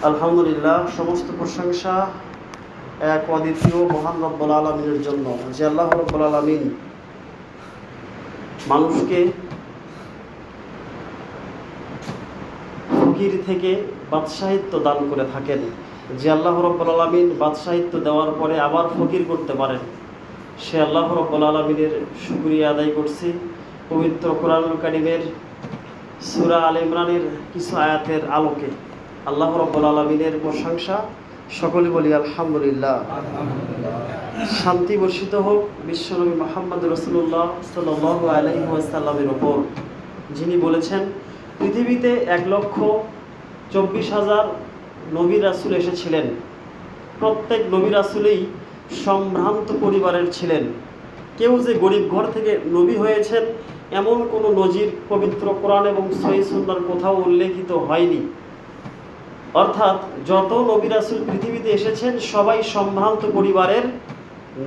আলহামদুলিল্লাহ, সমস্ত প্রশংসা এক অদ্বিতীয় মহান রব্বুল আলামিনের জন্য, যে আল্লাহ রব্বুল আলামিন মানুষকে ফকির থেকে বাদশাহিত্ব দান করে থাকেন। যে আল্লাহ রব্বুল আলামিন বাদশাহিত্ব দেওয়ার পরে আবার ফকির করতে পারেন, সে আল্লাহ রব্বুল আলামিনের শুকরিয়া আদায় করছি। পবিত্র কোরআনুল কারীমের সূরা আল ইমরানের কিছু আয়াতের আলোকে আল্লাহ রব্বুল আলামিনের প্রশংসা, সকলে বলি আলহামদুলিল্লাহ। শান্তি বর্ষিত হোক বিশ্বনবী মুহাম্মদ রাসূলুল্লাহ সাল্লাল্লাহু আলাইহি ওয়াসাল্লামের ওপর, যিনি বলেছেন, পৃথিবীতে 1,24,000 নবী রাসূল এসেছিলেন। প্রত্যেক নবী রাসূলই সম্ভ্রান্ত পরিবারের ছিলেন। কেউ যে গরিব ঘর থেকে নবী হয়েছেন এমন কোনো নজির পবিত্র কোরআন এবং সহিহ সুন্নাহর কোথাও উল্লেখিত হয়নি। অর্থাৎ যত নবী রাসূল পৃথিবীতে এসেছেন সবাই সম্ভ্রান্ত পরিবারের,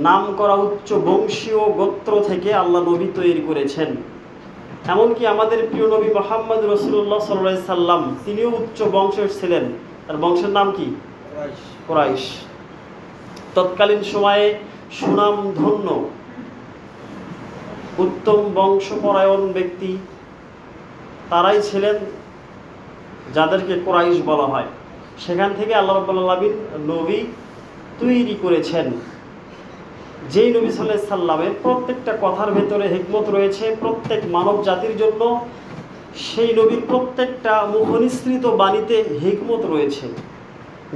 নাম করা উচ্চ বংশীয় গোত্র থেকে আল্লাহ নবী তৈরি করেছেন। এমনকি আমাদের প্রিয় নবী মুহাম্মদ রাসূলুল্লাহ সাল্লাল্লাহু আলাইহি সাল্লাম, তিনিও উচ্চ বংশের ছিলেন। তার বংশের নাম কি? কুরাইশ। তৎকালীন সময়ে সুনামধন্য উত্তম বংশপরায়ণ ব্যক্তি তারাই ছিলেন যাদেরকে কুরাইশ বলা হয়। সেখান থেকে আল্লাহ রাব্বুল আলামিন নবী তৈরি করেছেন। যেই নবী সাল্লাল্লাহু আলাইহি সাল্লামের প্রত্যেকটা কথার ভেতরে হিকমত রয়েছে প্রত্যেক মানব জাতির জন্য, সেই নবীর প্রত্যেকটা মুখনিসৃত বাণীতে হিকমত রয়েছে,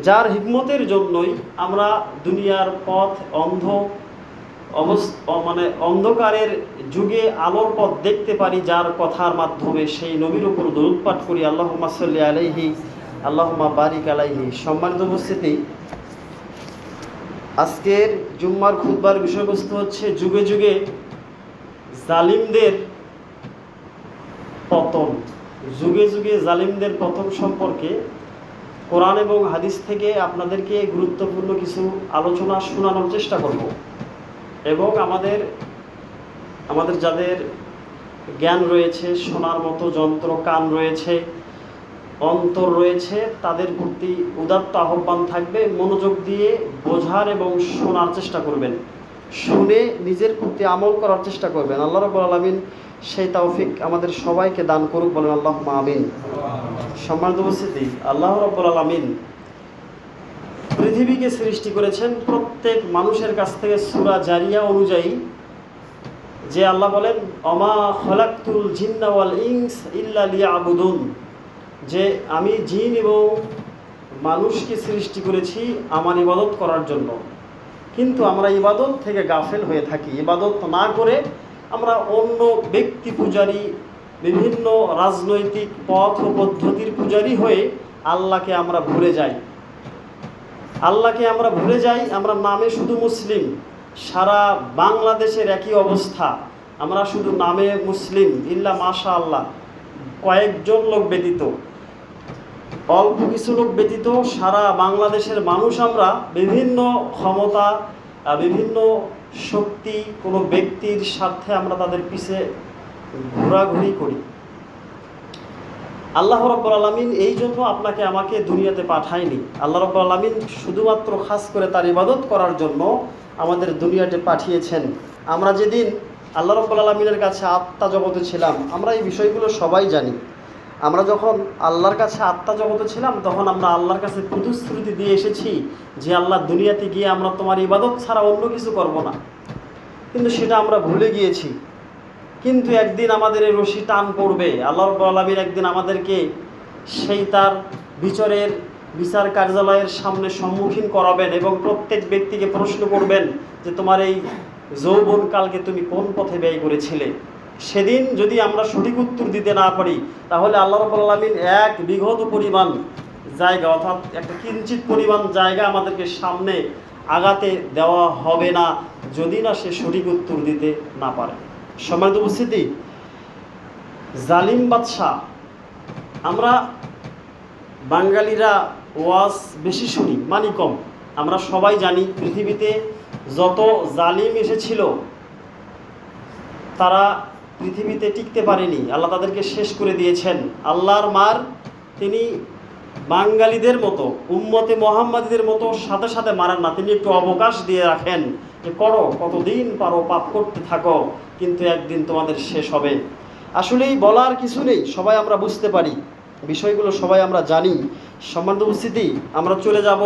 যার হিকমতের জন্যই আমরা দুনিয়ার পথ অন্ধকারের যুগে আলোর পথ দেখতে পারি, যার কথার মাধ্যমে সেই নবীর উপর দরুদ পাঠ করি। আল্লাহুম্মা সাল্লি আলাইহি আল্লাহুম্মা বারিক আলাইহি। সম্মানিত উপস্থিতি, আজকের জুম্মার খুতবার বিষয়বস্তু হচ্ছে যুগে যুগে জালিমদের পতন। যুগে যুগে জালিমদের পতন সম্পর্কে কোরআন এবং হাদিস থেকে আপনাদেরকে গুরুত্বপূর্ণ কিছু আলোচনা শোনানোর চেষ্টা করব এবং আমাদের যাদের জ্ঞান রয়েছে, শোনার মতো যন্ত্র কান রয়েছে, অন্তর রয়েছে, তাদের প্রতি উদাত্ত আহ্বান থাকবে, মনোযোগ দিয়ে বোঝার এবং শোনার চেষ্টা করবেন, শুনে নিজের প্রতি আমল করার চেষ্টা করবেন। আল্লাহ রাব্বুল আলামিন সেই তৌফিক আমাদের সবাইকে দান করুক, বলেন আল্লাহুম্মা আমিন। সম্মানিত উপস্থিতি, আল্লাহ রাব্বুল আলামিন পৃথিবীকে সৃষ্টি করেছেন প্রত্যেক মানুষের কাছ থেকে সূরা জারিয়া অনুযায়ী, যে আল্লাহ বলেন, অমা খলাকতুল জিন্না ওয়াল ইনস ইল্লা লিয়াবুদুন, যে আমি জিন এবং মানুষকে সৃষ্টি করেছি আমার ইবাদত করার জন্য। কিন্তু আমরা ইবাদত থেকে গাফেল হয়ে থাকি। ইবাদত না করে আমরা অন্য ব্যক্তি পূজারী, বিভিন্ন রাজনৈতিক পথ ও পদ্ধতির পূজারী হয়ে আল্লাহকে আমরা ভুলে যাই। আমরা নামে শুধু মুসলিম, সারা বাংলাদেশের একই অবস্থা। আমরা শুধু নামে মুসলিম, ইল্লা মাশা আল্লাহ কয়েকজন লোক ব্যতীত, অল্প কিছু লোক ব্যতীত সারা বাংলাদেশের মানুষ আমরা বিভিন্ন ক্ষমতা, বিভিন্ন শক্তি, কোনো ব্যক্তির স্বার্থে আমরা তাদের পিছে ঘোরাঘুরি করি। আল্লাহ রাব্বুল আলামিন এই জন্য আপনাকে আমাকে দুনিয়াতে পাঠায়নি। আল্লাহ রাব্বুল আলামিন শুধুমাত্র খাস করে তার ইবাদত করার জন্য আমাদের দুনিয়াতে পাঠিয়েছেন। আমরা যেদিন আল্লাহ রাব্বুল আলামিনের কাছে আত্মা জগতে ছিলাম, আমরা এই বিষয়গুলো সবাই জানি। আমরা যখন আল্লাহর কাছে আত্মা জগতে ছিলাম তখন আমরা আল্লাহর কাছে প্রতিশ্রুতি দিয়ে এসেছি যে আল্লাহ, দুনিয়াতে গিয়ে আমরা তোমার ইবাদত ছাড়া অন্য কিছু করব না। কিন্তু সেটা আমরা ভুলে গিয়েছি। কিন্তু একদিন আমাদের এই রশি টান পড়বে। আল্লাহ রাব্বুল আলামিন একদিন আমাদেরকে সেই তার বিচার কার্যালয়ের সামনে সম্মুখীন করাবেন এবং প্রত্যেক ব্যক্তিকে প্রশ্ন করবেন যে তোমার এই যৌবনকালকে তুমি কোন পথে ব্যয় করেছিলে। সেদিন যদি আমরা সঠিক উত্তর দিতে না পারি তাহলে আল্লাহ রাব্বুল আলামিন এক বিঘত পরিমাণ জায়গা, অর্থাৎ একটা কিঞ্চিত পরিমাণ জায়গা আমাদেরকে সামনে আগাতে দেওয়া হবে না, যদি না সে সঠিক উত্তর দিতে না পারে। সম্মানিত উপস্থিতি, জালিম বাদশা, আমরা বাঙালিরা ওয়াজ বেশি শুনি, মানি কম। আমরা সবাই জানি পৃথিবীতে যত জালিম এসেছিল তারা পৃথিবীতে টিকতে পারেনি, আল্লাহ তাদেরকে শেষ করে দিয়েছেন। আল্লাহর মার তিনি বাঙালিদের মতো, উম্মতে মোহাম্মদীদের মতো সাথে সাথে মারেন না। তিনি একটু অবকাশ দিয়ে রাখেন যে করো, কতদিন পারো পাপ করতে থাকো, কিন্তু একদিন তোমাদের শেষ হবে। আসলেই বলার কিছু নেই, সবাই আমরা বুঝতে পারি বিষয়গুলো, সবাই আমরা জানি। সম্মানিত উপস্থিতি, আমরা চলে যাব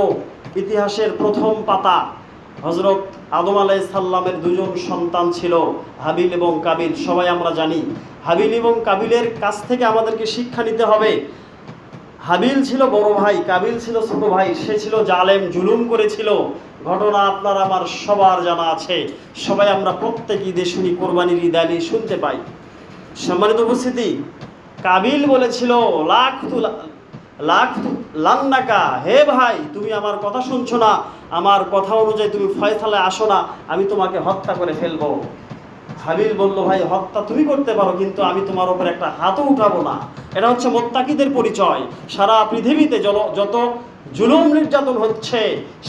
ইতিহাসের প্রথম পাতা। হজরত আদম আলাইহিস সালামের দুজন সন্তান ছিল, হাবিল এবং কাবিল। সবাই আমরা জানি হাবিল এবং কাবিলের কাছ থেকে আমাদেরকে শিক্ষা নিতে হবে। হাবিল ছিল বড় ভাই, কাবিল ছিল ছোট ভাই। সে ছিল জালেম, জুলুম করেছিল। ঘটনা আপনার আমার সবার জানা আছে, সবাই আমরা প্রত্যেক ঈদে শুনি, কোরবানির ঈদ আলী শুনতে পাই। সম্মানিত উপস্থিতি, কাবিল বলেছিল লান্নাকা, হে ভাই তুমি আমার কথা শুনছো না, আমার কথা অনুযায়ী তুমি ফয়সালায় আসো না, আমি তোমাকে হত্যা করে ফেলবো। হাবিল বলল, ভাই হত্যা তুমি করতে পারো, কিন্তু আমি তোমার উপর একটা হাতও উঠাবো না। এটা হচ্ছে মোত্তাকিদের পরিচয়। সারা পৃথিবীতে যত জুলুম নির্যাতন হচ্ছে,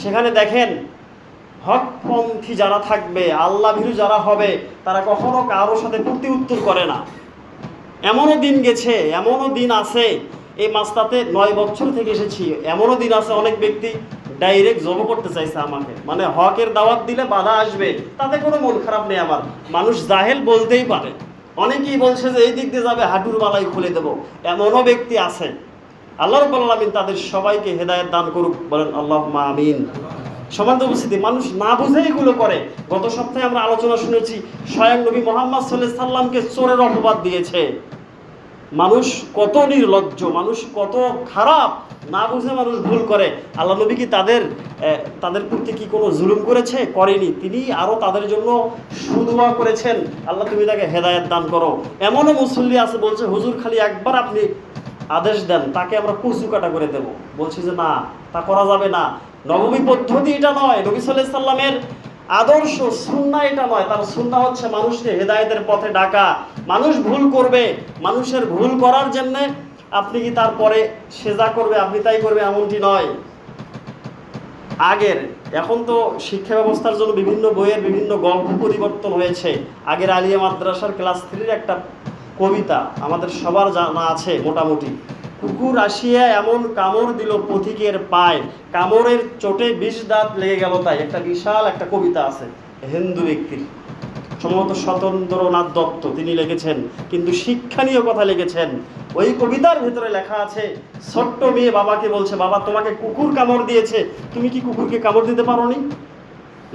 সেখানে দেখেন হকপন্থী যারা থাকবে, আল্লাহ ভীরু যারা হবে, তারা কখনো কারোর সাথে প্রতি উত্তর করে না। এমনও দিন গেছে, এমনও দিন আছে, এই মাস্তাতে 9 বছর থেকে এসেছি, এমনও দিন আছে অনেক ব্যক্তি ডাইরেক্ট জব করতে চাইছে আমাকে, মানে হকের দাওয়াত দিলে বাধা আসবে, তাতে কোনো মন খারাপ নেই আমার। মানুষ জাহেল বলতেই পারে, অনেকেই বলছে যে এই দিক দিয়ে যাবে, হাঁটুর মালাই খুলে দেবো, এমনও ব্যক্তি আছে। আল্লাহ রাব্বুল আলামিন তাদের সবাইকে হেদায়েত দান করুক, বলেন আল্লাহুম্মা আমিন। সম্মানিত উপস্থিতি, মানুষ না বুঝে এগুলো করে। গত সপ্তাহে আমরা আলোচনা শুনেছি, স্বয়ং নবী মুহাম্মদ সাল্লাল্লাহু আলাইহি সাল্লামকে চোরের অপবাদ দিয়েছে। মানুষ কত নির্লজ্জ, মানুষ কত খারাপ, না বুঝে মানুষ ভুল করে। আল্লাহ নবী কি তাদের প্রতি কি কোনো জুলুম করেছে? করেনি। তিনি আরও তাদের জন্য সুদুয়া করেছেন, আল্লাহ তুমি তাকে হেদায়েত দান করো। এমনও মুসল্লি আছে বলছে, হুজুর খালি একবার আপনি আদেশ দেন, তাকে আমরা কুচু কাটা করে দেব। বলছি যে না, তা করা যাবে না। নববী পদ্ধতি এটা নয়, নবী সাল্লাল্লাহু আলাইহি সাল্লামের আদর্শ সুন্নাহ এটা নয়। তার সুন্নাহ হচ্ছে মানুষকে হেদায়েতের পথে ডাকা। মানুষ ভুল করবে, মানুষের ভুল করার জন্য আপনি কি তারপরে সেজা করবে, আপনি তাই করবে, এমনটি নয়। এখন তো শিক্ষা ব্যবস্থার জন্য বিভিন্ন বইয়ের বিভিন্ন গল্প পরিবর্তন হয়েছে। আগের আলিয়া মাদ্রাসার ক্লাস 3-র একটা কবিতা আমাদের সবার জানা আছে মোটামুটি। কুকুর আসিয়া এমন কামড় দিল পথিকের পায়, কামড়ের চোটে 20 দাঁত লেগে গেল তাই। একটা বিশাল একটা কবিতা আছে হিন্দু ব্যক্তির, সম্ভবত স্বতন্ত্রনাথ দত্ত তিনি লিখেছেন, কিন্তু শিক্ষণীয় কথা লিখেছেন। ওই কবিতার ভেতরে লেখা আছে, ছোট্ট মেয়ে বাবাকে বলছে, বাবা তোমাকে কুকুর কামড় দিয়েছে, তুমি কি কুকুরকে কামড় দিতে পারোনি?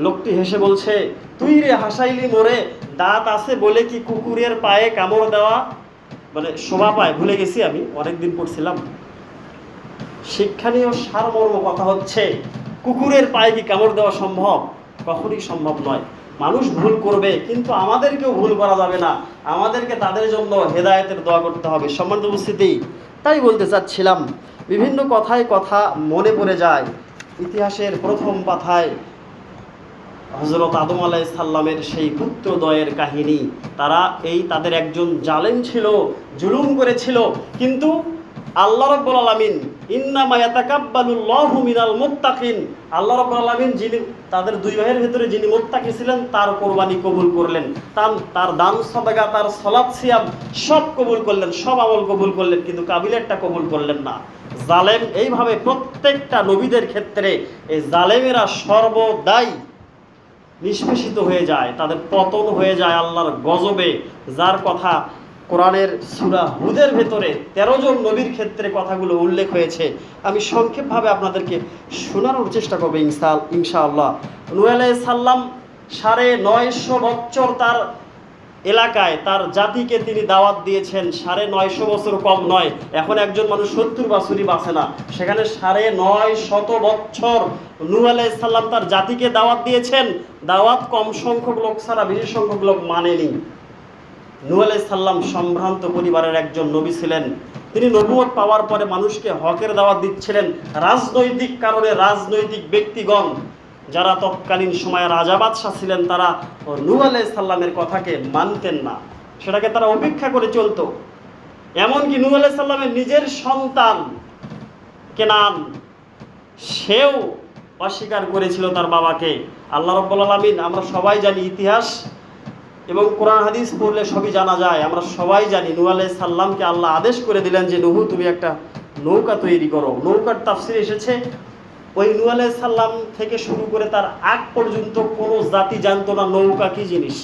লোকটি হেসে বলছে, তুই রে হাসাইলি মোরে, দাঁত আছে বলে কি কুকুরের পায়ে কামড় দেওয়া মানে শোভা পায়? ভুলে গেছি, আমি অনেকদিন পড়ছিলাম। শিক্ষণীয় সারমর্ম কথা হচ্ছে, কুকুরের পায়ে কি কামড় দেওয়া সম্ভব? কখনই সম্ভব নয়। মানুষ ভুল করবে, কিন্তু আমাদেরকেও ভুল করা যাবে না। আমাদেরকে তাদের জন্য হেদায়েতের দোয়া করতে হবে। সম্মানিত উপস্থিতি, তাই বলতে চাচ্ছিলাম, বিভিন্ন কথায় কথা মনে পড়ে যায়। ইতিহাসের প্রথম পাতায় হযরত আদম আলাইহিস সালামের সেই পুত্রদ্বয়ের কাহিনী। তাদের একজন জালেম ছিল, জুলুম করেছিল, কিন্তু আল্লাহ রাব্বুল আলামিন ইন্নামা ইয়াতাকাব্বালুল্লাহু মিনাল মুত্তাকিন, আল্লাহ রাব্বুল আলামিন যিনি তাদের দুই ভাইয়ের ভিতরে যিনি মুত্তাকি ছিলেন, তার কোরবানি কবুল করলেন, তার দান সাদাকা, তার সালাত সিয়াম সব কবুল করলেন, সব আমল কবুল করলেন, কিন্তু কাবিলেরটা কবুল করলেন না। জালেম এইভাবে প্রত্যেকটা নবীদের ক্ষেত্রে এই জালেমেরা সর্বদাই নিষ্পেষিত হয়ে যায়, তাদের পতন হয়ে যায় আল্লাহর গজবে। যার কথা কোরআনের সূরা হুদের ভেতরে 13 জন নবীর ক্ষেত্রে কথাগুলো উল্লেখ হয়েছে। আমি সংক্ষেপভাবে আপনাদেরকে শোনানোর চেষ্টা করব ইনশাআল্লাহ। নূহ আলাইহিস সালাম 950 বছর তার এলাকায় তার জাতিকে তিনি দাওয়াত দিয়েছেন। 950 বছর কম নয়। এখন একজন মানুষ 70 বছরই বাঁচে না, সেখানে 950 বছর নূহ আলাইহিস সালাম তার জাতিকে দাওয়াত দিয়েছেন। দাওয়াত কম সংখ্যক লোক ছাড়া বেশি সংখ্যক লোক মানেনি। নূহ আলাইহিস সালাম সম্ভ্রান্ত পরিবারের একজন নবী ছিলেন। তিনি নবুয়ত পাওয়ার পরে মানুষকে হকের দাওয়াত দিচ্ছিলেন। রাজনৈতিক কারণে রাজনৈতিক ব্যক্তিগণ যারা তৎকালীন সময়ে রাজা বাদশাহ ছিলেন, তারা নূহ আলাইহিস সালামের কথাকে মানতেন না, সেটাকে তারা উপেক্ষা করে চলতো। এমনকি নূহ আলাইহিস সালামের নিজের সন্তান কেনান, সেও অস্বীকার করেছিল তার বাবাকে। আল্লাহ রাব্বুল আলামিন, আমরা সবাই জানি, ইতিহাস এবং কোরআন হাদিস পড়লে সবই জানা যায়। আমরা সবাই জানি নূহ আলাইহিস সালামকে আল্লাহ আদেশ করে দিলেন যে, নূহ তুমি একটা নৌকা তৈরি করো। নৌকার তাফসিরে এসেছে ওই নূহ আলাইহিস সালাম থেকে শুরু করে তার আগ পর্যন্ত কোনো জাতি জানতো না নৌকা কি জিনিস।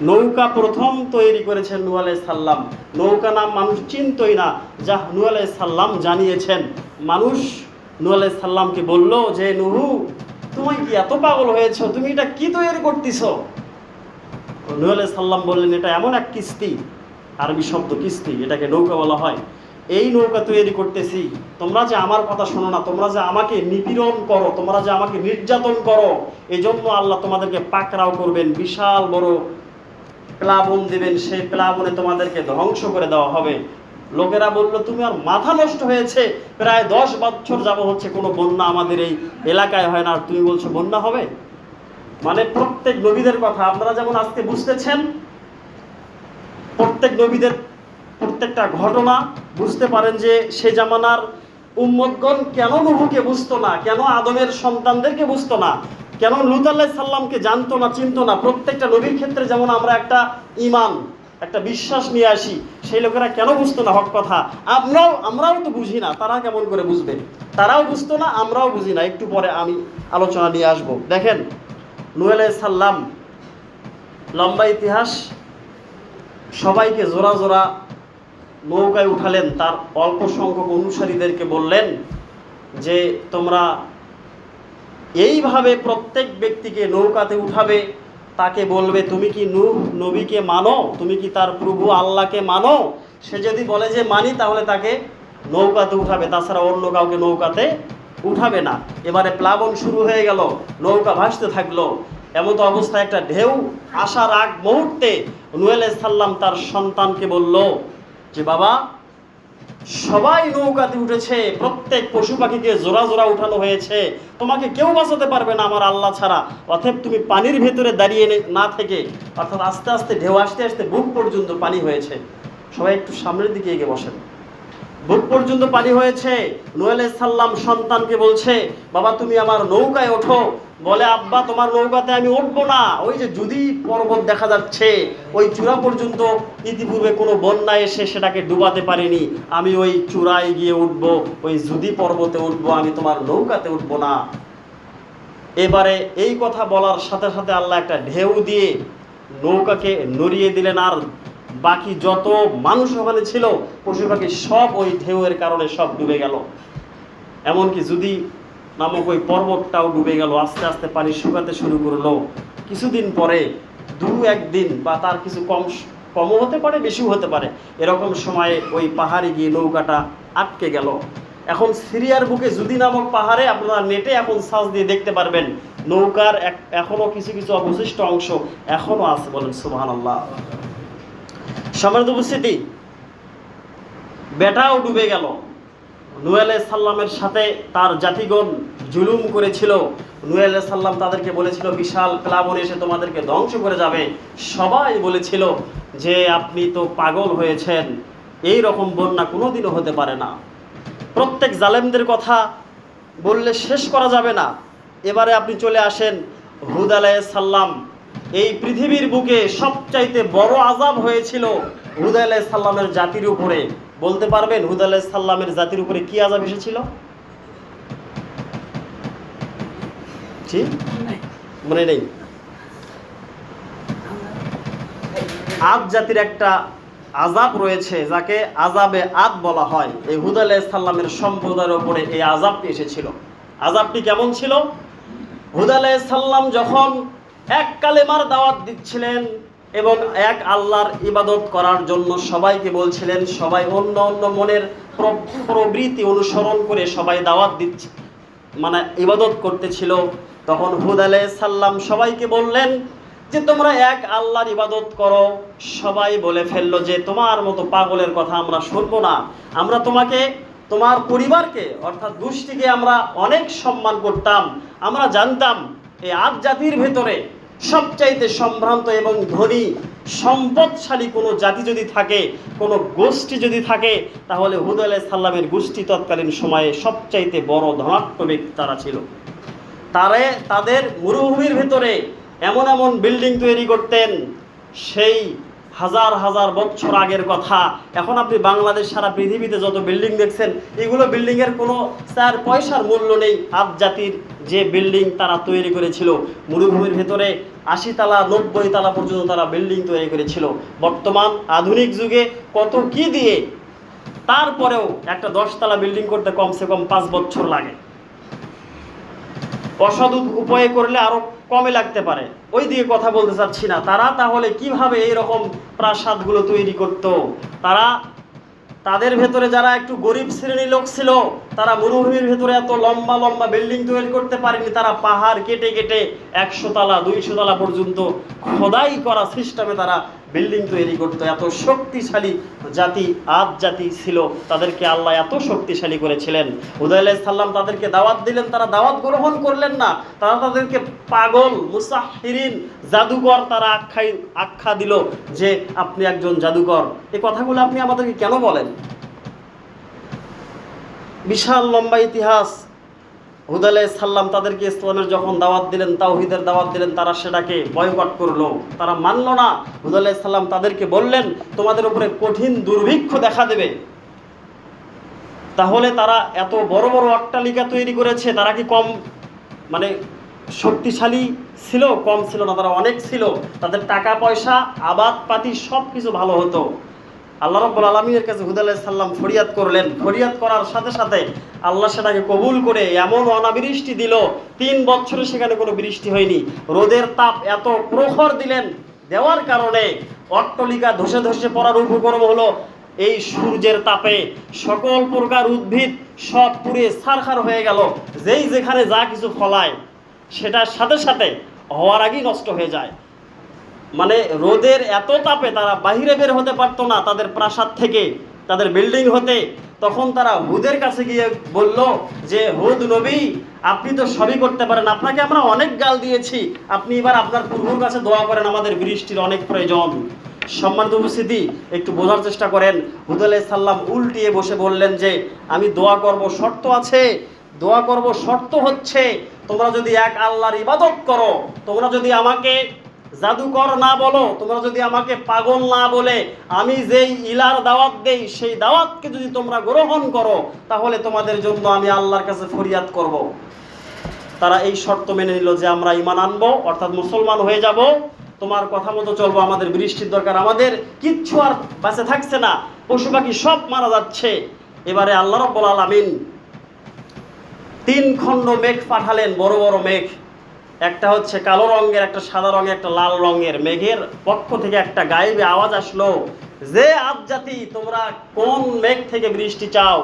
নৌকা প্রথম তৈরি করেছেন নূহ আলাইহিস সালাম। নৌকা নাম মানুষ চিনতই না, যা নূহ আলাইহিস সালাম জানিয়েছেন। মানুষ নূহ আলাইহিস সালামকে বলল যে নূহ, তুমি কি এত পাগল হয়েছো, তুমি এটা কি তৈরি করতেছো? নূহ আলাইহিস সালাম বললেন, এটা এমন এক কিস্তি, আরবি শব্দ কিস্তি, এটাকে নৌকা বলা হয়। এই নৌকা তৈরি করতেছি, তোমরা যে আমার কথা শোনো না, তোমরা যে আমাকে নিপীড়ন করো, তোমরা যে আমাকে নির্যাতন করো, এই জন্য আল্লাহ তোমাদেরকে পাকড়াও করবেন, বিশাল বড় প্লাবন দেবেন, সেই প্লাবনে তোমাদেরকে ধ্বংস করে দেওয়া হবে। লোকেরা বলল, তুমি আর মাথা নষ্ট হয়েছে, প্রায় 10 বছর যাব হচ্ছে কোনো বন্যা আমাদের এই এলাকায় হয় না, আর তুমি বলছো বন্যা হবে? মানে প্রত্যেক নবীদের কথা আপনারা যেমন আজকে বুঝতেছেন, প্রত্যেক নবীদের প্রত্যেকটা ঘটনা বুঝতে পারেন যে সে জামানার উম্মতগণ কেন নূহকে বুঝতো না, কেন আদমের সন্তানদেরকে বুঝতো না, কেন লূত আলাইহিস সালামকে জানতো না, চিনতো না। প্রত্যেকটা নবীর ক্ষেত্রে যেমন আমরা একটা ঈমান, একটা বিশ্বাস নিয়ে আসি, সেই লোকেরা কেন বুঝতো না হক কথা? আমরাও তো বুঝি না, তারা কেমন করে বুঝবে? তারাও বুঝতো না, আমরাও বুঝি না। একটু পরে আমি আলোচনা নিয়ে আসব। দেখেন নূহ আলাইহিস সালাম, লম্বা ইতিহাস, সবাইকে জোড়া জোড়া নৌকায় উঠালেন। তার অল্প সংখ্যক অনুসারীদেরকে বললেন যে তোমরা এইভাবে প্রত্যেক ব্যক্তিকে নৌকাতে উঠাবে, তাকে বলবে তুমি কি নূহ নবীকে মানো, তুমি কি তার প্রভু আল্লাহকে মানো? সে যদি বলে যে মানি, তাহলে তাকে নৌকাতে উঠাবে, তাছাড়া অন্য কাউকে নৌকাতে উঠাবে না। এবারে প্লাবন শুরু হয়ে গেল, নৌকা ভাসতে থাকলো। এমতো অবস্থায় একটা ঢেউ আসার আগ মুহূর্তে নূহ আলাইহিস সালাম তার সন্তানকে বলল যে বাবা, সবাই নৌকাতে উঠেছে, প্রত্যেক পশু পাখিকে জোড়া জোড়া উঠানো হয়েছে, তোমাকে কেউ বাঁচাতে পারবে না আমার আল্লাহ ছাড়া। অতএব তুমি পানির ভেতরে দাঁড়িয়ে না থেকে, অর্থাৎ আস্তে আস্তে ঢেউ আসতে আসতে বুক পর্যন্ত পানি হয়েছে, সবাই একটু সামনের দিকে এগিয়ে বসেন। বুক পর্যন্ত পানি হয়েছে। নূহ আলাইহিস সালাম সন্তানকে বলছে, বাবা তুমি আমার নৌকায় ওঠো। বলে, আব্বা তোমার নৌকাতে আমি উঠবো না, ওই যে যদি পর্বত দেখা যাচ্ছে, ওই চূড়া পর্যন্ত ইতিপূর্বে কোনো বন্যা এসে সেটাকে ডুবাতে পারেনি, আমি ওই চূড়ায় গিয়ে উঠবো, ওই যদি পর্বতে উঠবো, আমি তোমার নৌকাতে উঠবো না। এবারে এই কথা বলার সাথে সাথে আল্লাহ একটা ঢেউ দিয়ে নৌকাকে নড়িয়ে দিলেন, আর বাকি যত মানুষ ওখানে ছিল, পশু পাখি সব ওই ঢেউয়ের কারণে সব ডুবে গেল। এমনকি যদি নামক ওই পর্বতটাও ডুবে গেল। আস্তে আস্তে পানি শুকাতে শুরু করলো। কিছুদিন পরে, 2-1 দিন বা তার কিছু কমও হতে পারে, বেশিও হতে পারে, এরকম সময়ে ওই পাহাড়ে গিয়ে নৌকাটা আটকে গেল। এখন সিরিয়ার বুকে জুদি নামক পাহাড়ে আপনারা নেটে এখন সার্চ দিয়ে দেখতে পারবেন, নৌকার এখনো কিছু কিছু অবশিষ্ট অংশ এখনো আছে। বলেন সুবহানাল্লাহ। সম্মানিত উপস্থিতি, বেটাও ডুবে গেল। নূহ আলাইহিস সালামের সাথে তার জাতিগণ জুলুম করেছিল। নূহ আলাইহিস সালাম তাদেরকে বলেছিল বিশাল প্লাবন এসে তোমাদেরকে ধ্বংস করে যাবে। সবাই বলেছিল যে আপনি তো পাগল হয়েছেন, এই রকম বন্যা কোনোদিনও হতে পারে না। প্রত্যেক জালেমদের কথা বললে শেষ করা যাবে না। এবারে আপনি চলে আসেন হুদ আলাইহিস সালাম। এই পৃথিবীর বুকে সবচাইতে বড় আযাব হয়েছিল হুদ আলাইহিস সালামের জাতির উপরে। বলতে পারবেন হুদ আলাইহিস সালামের জাতির উপরে কি আযাব এসেছিল? জি, মনে নেই? আদ জাতির একটা আযাব রয়েছে, যাকে আযাবে আদ বলা হয়। এই হুদ আলাইহিস সালামের সম্প্রদায়ের উপরে এই আযাবটি এসেছিল। আযাবটি কেমন ছিল? হুদ আলাইহিস সালাম যখন এক কালেমার দাওয়াত দিচ্ছিলেন এবং এক আল্লাহর ইবাদত করার জন্য সবাইকে বলছিলেন, সবাই অন্য অন্য মনের প্রবৃত্তি অনুসরণ করে সবাই দাওয়াত দিচ্ছে, মানে ইবাদত করতেছিল, তখন হুদ আলাইহিস সালাম সবাইকে বললেন যে তোমরা এক আল্লাহর ইবাদত করো। সবাই বলে ফেললো যে তোমার মতো পাগলের কথা আমরা শুনবো না। আমরা তোমাকে, তোমার পরিবারকে অর্থাৎ গোষ্ঠীকে আমরা অনেক সম্মান করতাম। আমরা জানতাম এই আদ জাতির ভেতরে সবচাইতে সম্ভ্রান্ত এবং ধনী সম্পদশালী কোনো জাতি যদি থাকে, কোনো গোষ্ঠী যদি থাকে, তাহলে হুদ আলাইহিস সালামের গোষ্ঠী তৎকালীন সময়ে সবচাইতে বড় ধনাঢ্য ব্যক্তি তারা ছিল। তাদের মরুভূমির ভেতরে এমন এমন বিল্ডিং তৈরি করতেন, সেই হাজার হাজার বছর আগের কথা। এখন আপনি বাংলাদেশ সারা পৃথিবীতে যত বিল্ডিং দেখছেন, এগুলো বিল্ডিংয়ের কোনো 4 পয়সার মূল্য নেই। আদ জাতির যে বিল্ডিং তারা তৈরি করেছিল, মরুভূমির ভেতরে 80 তালা 90 তালা পর্যন্ত তারা বিল্ডিং তৈরি করেছিল। বর্তমান আধুনিক যুগে কত কি দিয়ে, তারপরেও একটা 10 তালা বিল্ডিং করতে কমসে কম 5 বছর লাগে। অসৎ উপায়ে করলে আরো কমে লাগতে পারে, ওই দিকে কথা বলতে চাচ্ছি না। তারা তাহলে কিভাবে এইরকম প্রাসাদগুলো তৈরি করত? তাদের ভেতরে যারা একটু গরিব শ্রেণীর লোক ছিল, তারা মরুভূমির ভেতরে এত লম্বা লম্বা বিল্ডিং তৈরি করতে পারেনি। তারা পাহাড় কেটে কেটে 100 তালা 200 তালা পর্যন্ত খোদাই করা সিস্টেমে তারা বিল্ডিং তৈরি করতো। এত শক্তিশালী জাতি আদ জাতি ছিল, তাদেরকে আল্লাহ এত শক্তিশালী করেছিলেন। হুদ আলাইহিস সালাম তাদেরকে দাওয়াত দিলেন, তারা দাওয়াত গ্রহণ করলেন না। তারা তাদেরকে পাগল, মুসাহহিরিন, জাদুকর তারা আখ্যা দিল যে আপনি একজন জাদুকর। এই কথাগুলো আপনি আমাদেরকে কেন বলেন? বিশাল লম্বা ইতিহাস। হুদ আলাইহিস সালাম তাদেরকে ইসলামের যখন দাওয়াত দিলেন, তাওহীদের দাওয়াত দিলেন, তারা সেটাকে বয়কট করলো, তারা মানল না। হুদ আলাইহিস সালাম তাদেরকে বললেন তোমাদের উপরে কঠিন দুর্ভিক্ষ দেখা দেবে। তাহলে তারা এত বড় বড় অট্টালিকা তৈরি করেছে, তারা কি কম মানে শক্তিশালী ছিল? কম ছিল না, তারা অনেক ছিল। তাদের টাকা পয়সা আবাদ পাতি সব কিছু ভালো হতো। আল্লাহ রাব্বুল আলামিনের কাছে হুদ আলাইহিস সালাম ফরিয়াদ করলেন। ফরিয়াদ করার সাথে সাথে আল্লাহ সেটাকে কবুল করে এমন অনাবৃষ্টি দিল, 3 বছরে সেখানে কোনো বৃষ্টি হয়নি। রোদের তাপ এত প্রখর দিলেন, দেওয়ার কারণে অট্টালিকা ধসে ধসে পড়ার উপক্রম হলো। এই সূর্যের তাপে সকল প্রকার উদ্ভিদ সব পুড়ে ছারখার হয়ে গেল। যেই যেখানে যা কিছু ফলায় সেটার সাথে সাথে হওয়ার আগেই নষ্ট হয়ে যায়। মানে রোদের এত তাপে তারা বাহিরে বের হতে পারতো না তাদের প্রাসাদ থেকে, তাদের বিল্ডিং হতে। তখন তারা হুদের কাছে গিয়ে বলল যে হুদ নবী, আপনি তো সবই করতে পারেন, আপনাকে আমরা অনেক গাল দিয়েছি, আপনি এবার আপনার প্রভুর কাছে দোয়া করেন, আমাদের বৃষ্টির অনেক প্রয়োজন। সম্মানিত উপস্থিতি, একটু বোঝার চেষ্টা করেন। হুদ আলাইহিস সালাম উল্টিয়ে বসে বললেন যে আমি দোয়া করব, শর্ত আছে। দোয়া করব, শর্ত হচ্ছে তোমরা যদি এক আল্লাহর ইবাদত করো, তোমরা যদি আমাকে জাদুকর না বলো, তোমরা যদি আমাকে পাগল না বলে আমি যেই ইলার দাওয়াত দেই সেই দাওয়াতকে যদি তোমরা গ্রহণ করো, তাহলে তোমাদের জন্য আমি আল্লাহর কাছে ফরিয়াদ করব। তারা এই শর্ত মেনে নিল যে আমরা ঈমান আনবো, অর্থাৎ মুসলমান হয়ে যাব, তোমার কথা মতো চলবো, আমাদের বৃষ্টির দরকার, আমাদের কিচ্ছু আর বাঁচে থাকছে না, পশু পাখি সব মারা যাচ্ছে। এবারে আল্লাহ রাব্বুল আলামিন 3 খণ্ড মেঘ পাঠালেন, বড় বড় মেঘ। একটা হচ্ছে কালো রঙের, একটা সাদা রঙের, একটা লাল রঙের। মেঘের পক্ষ থেকে একটা গায়েবী আওয়াজ আসলো যে আদ জাতি তোমরা কোন মেঘ থেকে বৃষ্টি চাও?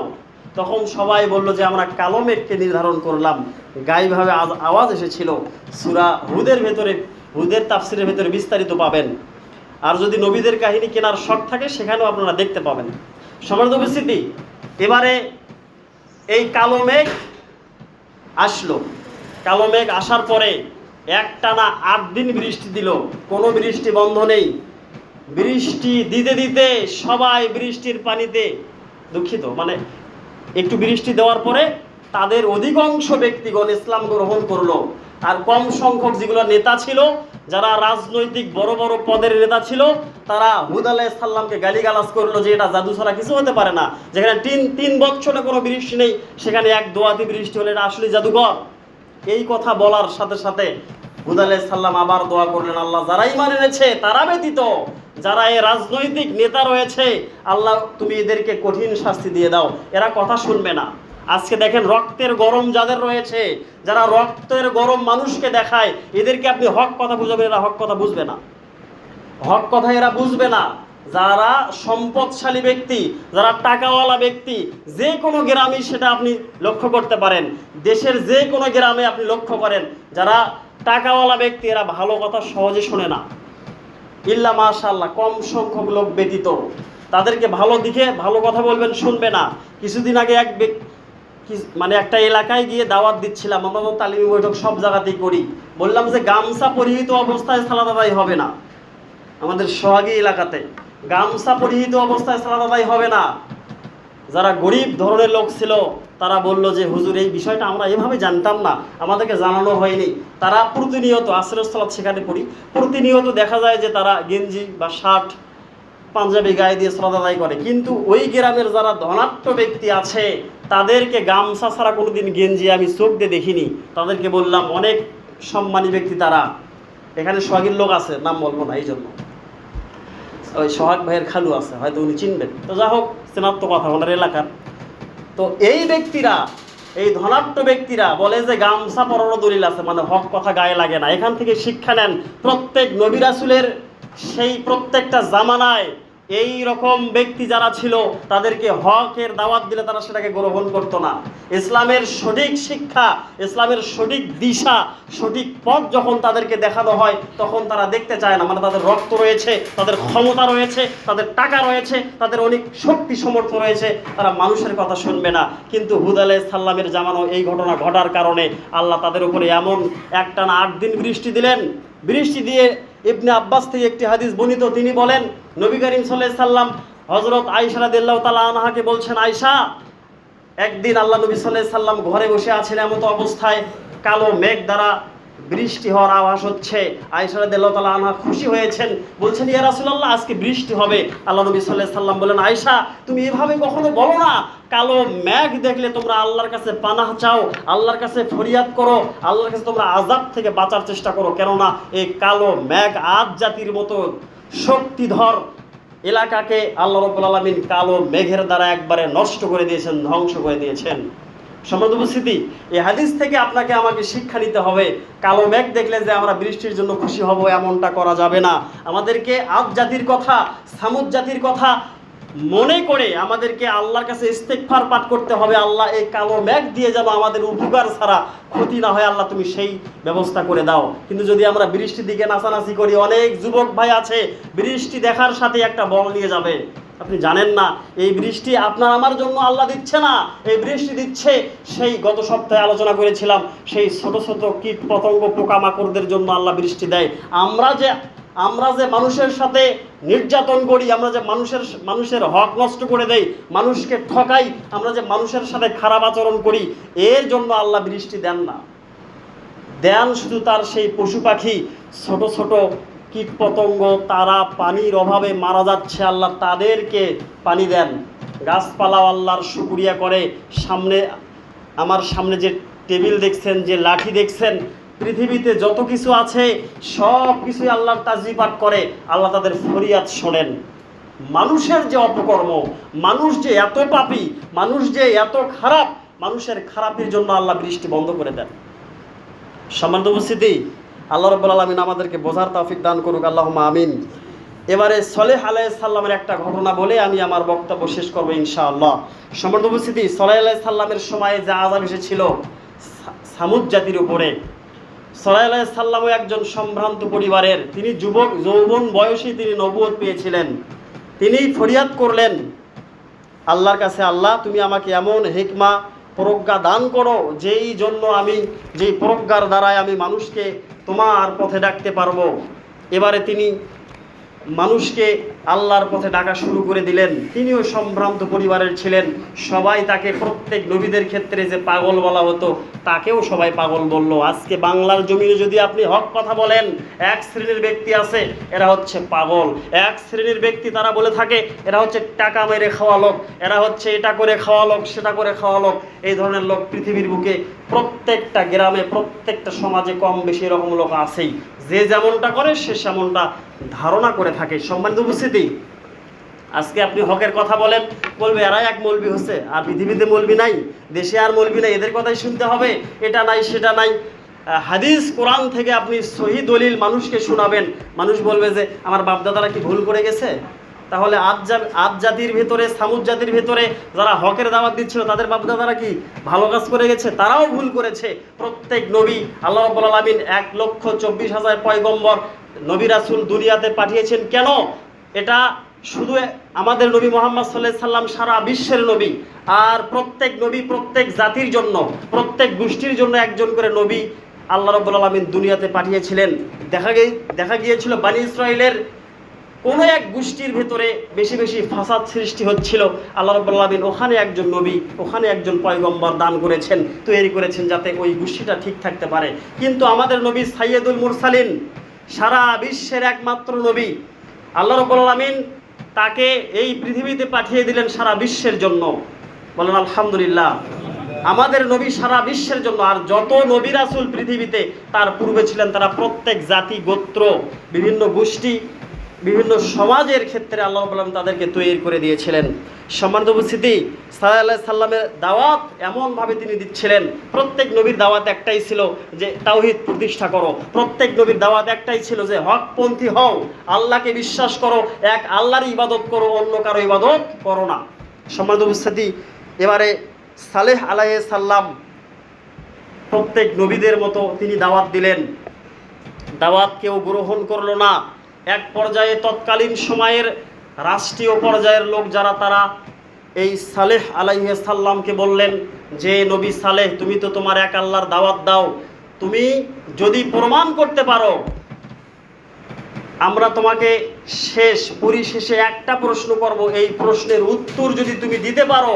তখন সবাই বলল যে আমরা কালো মেঘকে নির্ধারণ করলাম। গায়েবীভাবে আওয়াজ এসেছিল। সূরা হুদের ভেতরে, হুদের তাফসিরের ভেতরে বিস্তারিত পাবেন। আর যদি নবীদের কাহিনী কেনার শখ থাকে সেখানেও আপনারা দেখতে পাবেন। সম্মানিত উপস্থিতি, এবারে এই কালো মেঘ আসলো। কালো মেঘ আসার পরে একটানা 8 দিন বৃষ্টি দিল, কোনো বৃষ্টি বন্ধ নেই। বৃষ্টি দিতে দিতে সবাই বৃষ্টির পানিতে, দুঃখিত মানে একটু বৃষ্টি দেওয়ার পরে তাদের অধিকাংশ ব্যক্তিগণ ইসলাম গ্রহণ করলো। আর কম সংখ্যক যেগুলো নেতা ছিল, যারা রাজনৈতিক বড় বড় পদের নেতা ছিল, তারা হুদ আলাইহিস সালামকে গালিগালাজ করলো যে এটা জাদু ছাড়া কিছু হতে পারে না। যেখানে 3 বছরে কোনো বৃষ্টি নেই, সেখানে এক দোয়াতে বৃষ্টি হলে এটা আসলে জাদুঘর। এই কথা বলার সাথে সাথে হুদ আলাইহিস সালাম আবার দোয়া করলেন, আল্লাহ যারা ঈমান এনেছে তারা ব্যতীত যারা এই রাজনৈতিক নেতা রয়েছে, আল্লাহ তুমি এদেরকে কঠিন শাস্তি দিয়ে দাও, এরা কথা শুনবে না। আজকে দেখেন রক্তের গরম যাদের রয়েছে, যারা রক্তের গরম মানুষকে দেখায়, এদেরকে আপনি হক কথা বুঝাবেন, এরা হক কথা বুঝবে না। হক কথা এরা বুঝবে না। যারা সম্পদশালী ব্যক্তি, যারা টাকাওয়ালা ব্যক্তি, যে কোনো গ্রামে সেটা আপনি লক্ষ্য করতে পারেন, দেশের যে কোনো গ্রামে আপনি লক্ষ্য করেন, যারা টাকাওয়ালা ব্যক্তি এরা ভালো কথা সহজে শোনে না, ইল্লা মাশাআল্লাহ কম সংখ্যক লোক ব্যতীত। তাদেরকে ভালো দিকে ভালো কথা বলবেন, শুনবে না। কিছুদিন আগে মানে একটা এলাকায় গিয়ে দাওয়াত দিচ্ছিলাম, আমরা তো তালিমি বৈঠক সব জায়গাতেই করি। বললাম যে গামছা পরিহিত অবস্থায় সালাত আদায় হবে না। আমাদের সোহাগী এলাকাতে গামছা পরিহিত অবস্থায় সালাত আদায় হবে না। যারা গরিব ধরনের লোক ছিল তারা বলল যে হুজুর এই বিষয়টা আমরা এভাবে জানতাম না, আমাদেরকে জানানো হয়নি। তারা প্রতিনিয়ত আসরের সালাত সেখানে পড়ি, প্রতিনিয়ত দেখা যায় যে তারা গেঞ্জি বা শার্ট পাঞ্জাবি গায়ে দিয়ে সালাত আদায় করে, কিন্তু ওই গ্রামের যারা ধনাঢ্য ব্যক্তি আছে তাদেরকে গামছা ছাড়া কোনোদিন গেঞ্জি আমি চোখ দিয়ে দেখিনি। তাদেরকে বললাম অনেক সম্মানী ব্যক্তি তারা। এখানে সোহাগীর লোক আছে, নাম বলবো না এই জন্য, ওই সোহাগ ভাইয়ের খালু আছে, হয়তো উনি চিনবেন। তো যা হোক, চেনার তো কথা ওনার এলাকার। তো এই ব্যক্তিরা, এই ধনাঢ্য ব্যক্তিরা বলে যে গামছা পরানো দলিল আছে, মানে হক কথা গায়ে লাগে না। এখান থেকে শিক্ষা নেন, প্রত্যেক নবী রাসূলের সেই প্রত্যেকটা জামানায় এই রকম ব্যক্তি যারা ছিল তাদেরকে হকের দাওয়াত দিলে তারা সেটাকে গ্রহণ করতো না। ইসলামের সঠিক শিক্ষা, ইসলামের সঠিক দিশা, সঠিক পথ যখন তাদেরকে দেখানো হয় তখন তারা দেখতে চায় না। মানে তাদের রক্ত রয়েছে, তাদের ক্ষমতা রয়েছে, তাদের টাকা রয়েছে, তাদের অনেক শক্তি সমর্থ রয়েছে, তারা মানুষের কথা শুনবে না। কিন্তু হুদ আলাইহিস সালামের জামানো এই ঘটনা ঘটার কারণে আল্লাহ তাদের উপরে এমন একটানা 8 দিন বৃষ্টি দিলেন। বৃষ্টি দিয়ে ইবনে আব্বাস থেকে একটি হাদিস বর্ণিত, তিনি বলেন নবী করিম সাল্লাল্লাহু আলাইহি সাল্লাম হযরত আয়েশা রাদিয়াল্লাহু তাআলা আনহাকে বলছেন, আয়েশা, একদিন আল্লাহ নবী সাল্লাল্লাহু আলাইহি সাল্লাম ঘরে বসে আছেন, এমত অবস্থায় কালো মেঘ দ্বারা বৃষ্টি হওয়ার আওয়াজ হচ্ছে। আয়েশা রাদিয়াল্লাহু তাআলা আনহা খুশি হয়েছেন, বলছেন, ইয়া রাসূলুল্লাহ, আজকে বৃষ্টি হবে। আল্লাহ নবী সাল্লাল্লাহু আলাইহি সাল্লাম বলেন, আয়েশা, তুমি এভাবে কখনো বলো না। কালো মেঘ দেখলে তোমরা আল্লাহর কাছে পানাহ চাও, আল্লাহর কাছে ফরিয়াদ করো, আল্লাহর কাছে তোমরা আযাব থেকে বাঁচার চেষ্টা করো। কেননা এই কালো মেঘ আদ জাতির মতো শক্তিধর এলাকাকে আল্লাহ রাব্বুল আলামিন কালো মেঘের দ্বারা একবারে নষ্ট করে দিয়েছেন, ধ্বংস করে দিয়েছেন। সম্মানিত উপস্থিতি, এই হাদিস থেকে আপনাকে আমাকে শিক্ষা নিতে হবে। কালো মেঘ দেখলে যে আমরা বৃষ্টির জন্য খুশি হব এমনটা করা যাবে না। আমাদেরকে আদ জাতির কথা, সামুদ জাতির কথা মনে করে আমাদেরকে আল্লাহর কাছে ইস্তেগফার পাঠ করতে হবে। আল্লাহ, এই কালো মেঘ দিয়ে যেন আমাদের উপকার ছাড়া ক্ষতি না হয়, আল্লাহ তুমি সেই ব্যবস্থা করে দাও। কিন্তু যদি আমরা বৃষ্টির দিকে নাচানাচি করি, অনেক যুবক ভাই আছে বৃষ্টি দেখার সাথে একটা বল নিয়ে যাবে। আপনি জানেন না এই বৃষ্টি আপনার আমার জন্য আল্লাহ দিচ্ছে না, এই বৃষ্টি দিচ্ছে সেই গত সপ্তাহে আলোচনা করেছিলাম সেই ছোট ছোট কীট পতঙ্গ পোকামাকড়দের জন্য আল্লাহ বৃষ্টি দেয়। আমরা যে মানুষের সাথে নির্যাতন করি, আমরা যে মানুষের হক নষ্ট করে দেই, মানুষকে ঠকাই, আমরা যে মানুষের সাথে খারাপ আচরণ করি, এর জন্য আল্লাহ বৃষ্টি দেন না। দেন শুধু তার সেই পশু পাখি, ছোট ছোট কীট পতঙ্গ, তারা পানির অভাবে মারা যাচ্ছে, আল্লাহ তাদেরকে পানি দেন। গাছপালাও আল্লাহর শুকরিয়া করে। আমার সামনে যে টেবিল দেখছেন, যে লাঠি দেখছেন, পৃথিবীতে যত কিছু আছে সব কিছুই আল্লাহর তাসবিহ পাঠ করে, আল্লাহ তাদের ফরিয়াদ শোনেন। মানুষের যে অপকর্ম, মানুষ যে এত পাপী, মানুষ যে এত খারাপ, মানুষের খারাপের জন্য আল্লাহ বৃষ্টি বন্ধ করে দেন। সম্মানিত উপস্থিতি, আল্লাহ রাব্বুল আলামিন আমাদেরকে বোঝার তৌফিক দান করুক, আল্লাহুম্মা আমিন। এবারে সলেহ আলাইহিস সালামের একটা ঘটনা বলে আমি আমার বক্তব্য শেষ করব ইনশাআল্লাহ। সম্মানিত উপস্থিতি, সলেহ আলাইহিস সালামের সময়ে যে আযাব এসেছিল সামুদ জাতির উপরে, সলেহ আলাইহিস সালামও একজন সম্ভ্রান্ত পরিবারের। তিনি যৌবন বয়সে তিনি নবুয়ত পেয়েছিলেন। তিনি ফরিয়াদ করলেন আল্লাহর কাছে, আল্লাহ তুমি আমাকে এমন হিকমা প্রজ্ঞা দান করো যেই প্রজ্ঞার দ্বারায় আমি মানুষকে তোমার পথে ডাকতে পারবো। এবারে তিনি মানুষকে আল্লাহর পথে ডাকা শুরু করে দিলেন। তিনিও সম্ভ্রান্ত পরিবারের ছিলেন। সবাই তাকে, প্রত্যেক নবীদের ক্ষেত্রে যে পাগল বলা হতো, তাকেও সবাই পাগল বলল। আজকে বাংলার জমিনে যদি আপনি হক কথা বলেন, এক শ্রেণীর ব্যক্তি আছে, এরা হচ্ছে পাগল। এক শ্রেণীর ব্যক্তি তারা বলে থাকে এরা হচ্ছে টাকা মেরে খাওয়া লোক, এরা হচ্ছে এটা করে খাওয়া লোক, সেটা করে খাওয়া লোক। এই ধরনের লোক পৃথিবীর বুকে প্রত্যেকটা গ্রামে, প্রত্যেকটা সমাজে কম বেশি এরকম লোক আছেই। যে যেমনটা করে সে সেমনটা ধারণা করে থাকে। সম্মানিত উপস্থিতি, আজকে আপনি হকের কথা বলেন, বলবে এরা এক মৌলবি হচ্ছে, আর পৃথিবীতে মৌলবি নাই, দেশে আর মৌলবি নাই, এদের কথাই শুনতে হবে, এটা নাই সেটা নাই। হাদিস কোরআন থেকে আপনি সহি দলিল মানুষকে শোনাবেন, মানুষ বলবে যে আমার বাপদাদারা কি ভুল করে গেছে? তাহলে আদ জাতির ভেতরে, সামুদ জাতির ভেতরে যারা হকের দাওয়াত দিচ্ছিল তাদের বাপদাদারা কি ভালো কাজ করে গেছে? তারাও ভুল করেছে। প্রত্যেক নবী আল্লাহ রাব্বুল আলামিন 1,24,000 পয়গম্বর নবী রাসূল দুনিয়াতে পাঠিয়েছেন। কেন? এটা শুধু আমাদের নবী মুহাম্মদ সাল্লাল্লাহু আলাইহি সাল্লাম সারা বিশ্বের নবী, আর প্রত্যেক নবী প্রত্যেক জাতির জন্য, প্রত্যেক গোষ্ঠীর জন্য একজন করে নবী আল্লাহ রাব্বুল আলামিন দুনিয়াতে পাঠিয়েছিলেন। দেখা গিয়েছিল বনী ইসরাইলের কোনো এক গোষ্ঠীর ভেতরে বেশি বেশি ফাসাদ সৃষ্টি হচ্ছিল। আল্লাহ রাব্বুল আলামিন ওখানে একজন নবী, ওখানে একজন পয়গম্বর দান করেছেন, তৈরি করেছেন, যাতে ওই গোষ্ঠীটা ঠিক থাকতে পারে। কিন্তু আমাদের নবী সাইয়্যিদুল মুরসালিন, সারা বিশ্বের একমাত্র নবী, আল্লাহ রাব্বুল আলামিন তাকে এই পৃথিবীতে পাঠিয়ে দিলেন সারা বিশ্বের জন্য। বলেন আলহামদুলিল্লাহ। আমাদের নবী সারা বিশ্বের জন্য। আর যত নবী রাসূল পৃথিবীতে তার পূর্বে ছিলেন, তারা প্রত্যেক জাতি, গোত্র, বিভিন্ন গোষ্ঠী, বিভিন্ন সমাজের ক্ষেত্রে আল্লাহ রাব্বুল আলামিন তাদেরকে তৈরি করে দিয়েছিলেন। সম্মানিত উপস্থিতি, সাল্লাল্লাহু আলাইহি সাল্লামের দাওয়াত এমনভাবে তিনি দিচ্ছিলেন, প্রত্যেক নবীর দাওয়াত একটাই ছিল যে তাওহীদ প্রতিষ্ঠা করো। প্রত্যেক নবীর দাওয়াত একটাই ছিল যে হকপন্থী হও, আল্লাহকে বিশ্বাস করো, এক আল্লাহর ইবাদত করো, অন্য কারো ইবাদত করো না। সম্মানিত উপস্থিতি, এবারে সালেহ আলাইহিস সালাম প্রত্যেক নবীদের মতো তিনি দাওয়াত দিলেন। দাওয়াত কেউ গ্রহণ করলো না। এক পর্যায়ে তৎকালীন সময়ের রাষ্ট্রীয় পর্যায়ের লোক যারা, তারা এই সালেহ আলাইহিস সালামকে বললেন যে নবী সালেহ, তুমি তো তোমার এক আল্লাহর দাওয়াত দাও, তুমি যদি প্রমাণ করতে পারো, আমরা তোমাকে পরিশেষে একটা প্রশ্ন করব, এই প্রশ্নের উত্তর যদি তুমি দিতে পারো,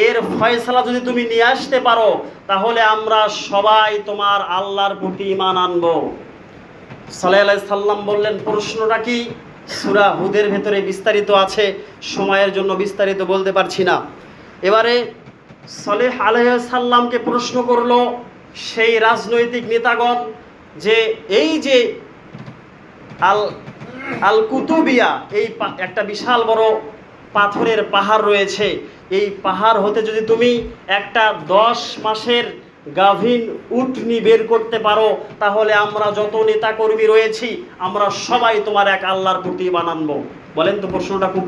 এর ফয়সালা যদি তুমি নিয়ে আসতে পারো, তাহলে আমরা সবাই তোমার আল্লাহর প্রতি ঈমান আনবো। সালেহ আলাইহিস সালাম বললেন, প্রশ্নটা কি? সূরা হুদের ভেতরে বিস্তারিত আছে, সময়ের জন্য বিস্তারিত বলতে পারছি না। এবারে সালেহ আলাইহিস সালামকে প্রশ্ন করলো সেই রাজনৈতিক নেতাগণ যে এই যে আল কুতুবিয়া, এই একটা বিশাল বড় পাথরের পাহাড় রয়েছে, এই পাহাড় হতে যদি তুমি একটা 10 মাসের গাভীন উটনি বের করতে পারো, তাহলে আমরা যত নেতাকর্মী রয়েছি আমরা সবাই তোমার এক আল্লাহর প্রতি ঈমান আনবো। বলেন তো, প্রশ্নটা খুব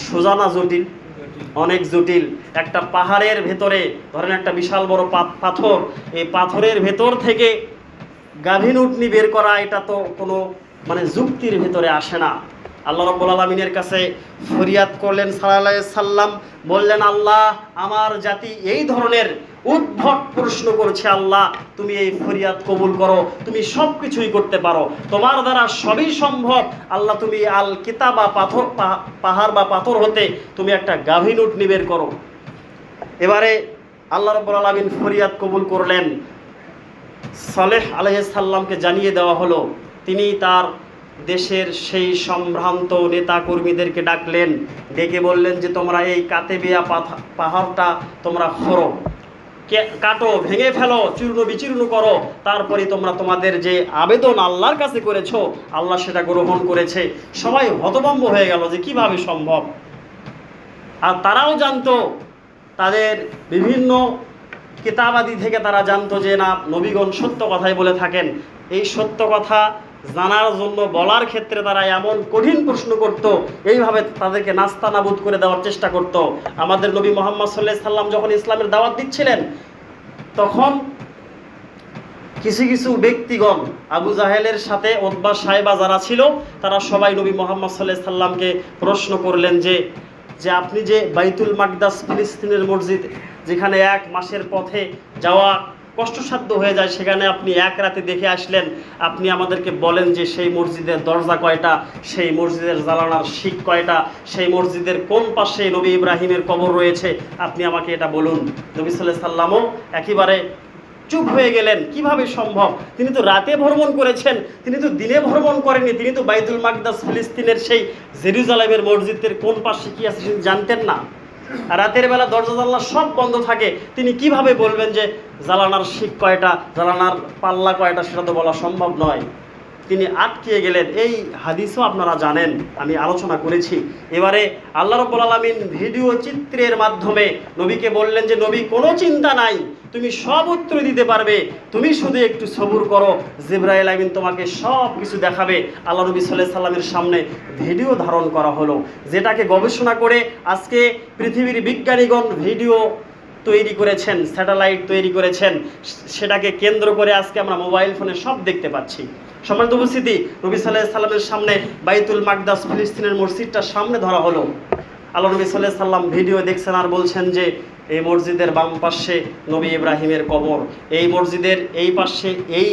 সোজা না জটিল? অনেক জটিল। একটা পাহাড়ের ভেতরে ধরেন একটা বিশাল বড় পাথর, এই পাথরের ভেতর থেকে গাভীন উটনি বের করা, এটা তো কোনো যুক্তির ভেতরে আসে না। আল্লাহ রাব্বুল আলামিনের কাছে ফরিয়াদ করলেন সাল্লাল্লাহু আলাইহি সাল্লাম, বললেন, আল্লাহ, আমার জাতি এই ধরনের উদ্ভট প্রশ্ন করছে, আল্লাহ তুমি এই ফরিয়াদ কবুল করো, তুমি সব কিছুই করতে পারো, তোমার দ্বারা সবই সম্ভব। আল্লাহ তুমি আল কিতাবা পাহাড় বা পাথর হতে তুমি একটা গাভীন উটনি বের করো। এবারে আল্লাহ রাব্বুল আলামিন ফরিয়াদ কবুল করলেন। সালেহ আলাইহিস সালামকে জানিয়ে দেওয়া হলো, তিনি তার দেশের সেই সম্ভ্রান্ত নেতা কর্মীদেরকে ডাকলেন, ডেকে বললেন যে তোমরা এই কাতেবিয়া পাহাড়টা তোমরা খোঁড়ো, কাটো, ভেঙে ফেলো, চূর্ণ বিচূর্ণ করো, তারপরে তোমরা তোমাদের যে আবেদন আল্লাহর কাছে করেছো, আল্লাহ সেটা গ্রহণ করেছে। সবাই হতভম্ব হয়ে গেল যে কিভাবে সম্ভব। আর তারাও জানতো, তাদের বিভিন্ন কিতাবাদি থেকে তারা জানতো যে না, নবীগণ সত্য কথাই বলে থাকেন। এই সত্য কথা জানার জন্য বলার ক্ষেত্রে তারা এমন কঠিন প্রশ্ন করত, এইভাবে তাদেরকে নাস্তানাবুদ করে দেওয়ার চেষ্টা করত। আমাদের নবী মুহাম্মদ সাল্লাল্লাহু আলাইহি সাল্লাম যখন ইসলামের দাওয়াত দিচ্ছিলেন, তখন কিছু কিছু ব্যক্তিগণ, আবু জাহেলের সাথে উতবা সাইবা যারা ছিল, তারা সবাই নবী মুহাম্মদ সাল্লাল্লাহু আলাইহি সাল্লামকে প্রশ্ন করলেন যে আপনি যে বাইতুল মাকদাস, ফিলিস্তিনের মসজিদ, যেখানে 1 মাসের পথে যাওয়া কষ্টসাধ্য হয়ে যায়, সেখানে আপনি এক রাতে দেখে আসলেন, আপনি আমাদেরকে বলেন যে সেই মসজিদের দরজা কয়টা, সেই মসজিদের জানালার শিক কয়টা, সেই মসজিদের কোন পাশে নবী ইব্রাহিমের কবর রয়েছে, আপনি আমাকে এটা বলুন। নবী সাল্লাল্লাহু আলাইহি সাল্লামও একেবারে চুপ হয়ে গেলেন। কিভাবে সম্ভব? তিনি তো রাতে ভ্রমণ করেছেন, তিনি তো দিনে ভ্রমণ করেননি, তিনি তো বাইতুল মাকদাস, ফিলিস্তিনের সেই জেরুজালেমের মসজিদের কোন পাশে কি আছে জানতেন না। রাতের বেলা দরজা জানলা সব বন্ধ থাকে, তিনি কিভাবে বলবেন যে জালানার শিক কয়টা, জালানার পাল্লা কয়টা, সেটা তো বলা সম্ভব নয়। তিনি আটকিয়ে গেলেন। এই হাদিসও আপনারা জানেন, আমি আলোচনা করেছি। এবারে আল্লাহ রাব্বুল আলামিন ভিডিও চিত্রের মাধ্যমে নবীকে বললেন যে নবী, কোনো চিন্তা নাই, তুমি সব উত্তর দিতে পারবে, তুমি শুধু একটু সবুর করো, জিবরাইল আমিন তোমাকে সব কিছু দেখাবে। আল্লাহ নবী সাল্লাল্লাহু আলাইহি সাল্লামের সামনে ভিডিও ধারণ করা হলো, যেটাকে গবেষণা করে আজকে পৃথিবীর বিজ্ঞানীগণ ভিডিও তৈরি করেছেন, স্যাটেলাইট তৈরি করেছেন, সেটাকে কেন্দ্র করে আজকে আমরা মোবাইল ফোনে সব দেখতে পাচ্ছি। সম্মানিত উপস্থিতি, নবী সাল্লাল্লাহু আলাইহি সাল্লামের সামনে বাইতুল মাকদাস, ফিলিস্তিনের মসজিদটা সামনে ধরা হলো। আল্লাহ নবী সাল্লাল্লাহু আলাইহি সাল্লাম ভিডিও দেখছেন আর বলছেন যে এই মসজিদের বাম পাশে নবী ইব্রাহিমের কবর, এই মসজিদের এই পাশে এই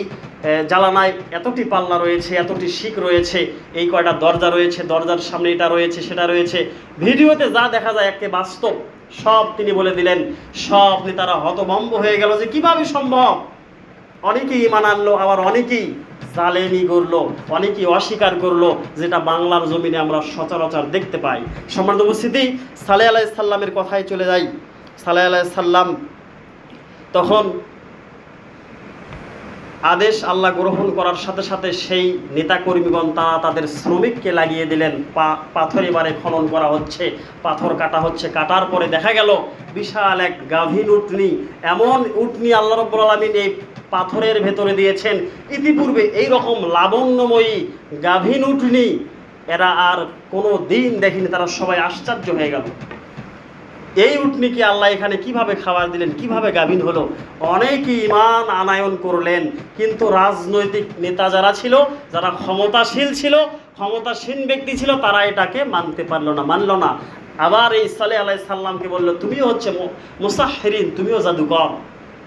জালানায় এতটি পাল্লা রয়েছে, এতটি শিক রয়েছে, এই কয়টা দরজা রয়েছে, দরজার সামনে এটা রয়েছে, সেটা রয়েছে। ভিডিওতে যা দেখা যায় একে বাস্তব সব তিনি বলে দিলেন। সব নেতারা হতভম্ব হয়ে গেল যে কিভাবে সম্ভব। অনেকেই ঈমান আনলো, আবার অনেকেই জালেমি করলো, অনেকেই অস্বীকার করলো, যেটা বাংলার জমিনে আমরা সচরাচর দেখতে পাই। সম্মানিত উপস্থিতি, সালেহ আলাইহিস সালামের কথায় চলে যাই। সালেহ আলাইহিস সালাম তখন আদেশ আল্লাহ গ্রহণ করার সাথে সাথে সেই নেতাকর্মীগণ তারা তাদের শ্রমিককে লাগিয়ে দিলেন। পাথর এবারে খনন করা হচ্ছে, পাথর কাটা হচ্ছে। কাটার পরে দেখা গেল বিশাল এক গাভীন উটনি। এমন উটনি আল্লাহ রাব্বুল আলামিন এই পাথরের ভেতরে দিয়েছেন। ইতিপূর্বে এই রকম লাবণ্যময়ী গাভীন উটনি এরা আর কোনো দিন দেখেনি। তারা সবাই আশ্চর্য হয়ে গেল, এই উটনিকে আল্লাহ এখানে কিভাবে খাবার দিলেন, কিভাবে গাভীন হলো। অনেকেই ঈমান আনায়ন করলেন, কিন্তু রাজনৈতিক নেতা যারা ছিল, যারা ক্ষমতাশীল ছিল, ক্ষমতাসীন ব্যক্তি ছিল, তারা এটাকে মানতে পারলো না, মানল না। আবার এই সালেহ আলাইহিস সালামকে বলল, তুমিও হচ্ছে মুসাহহিরিন, তুমিও জাদুকর,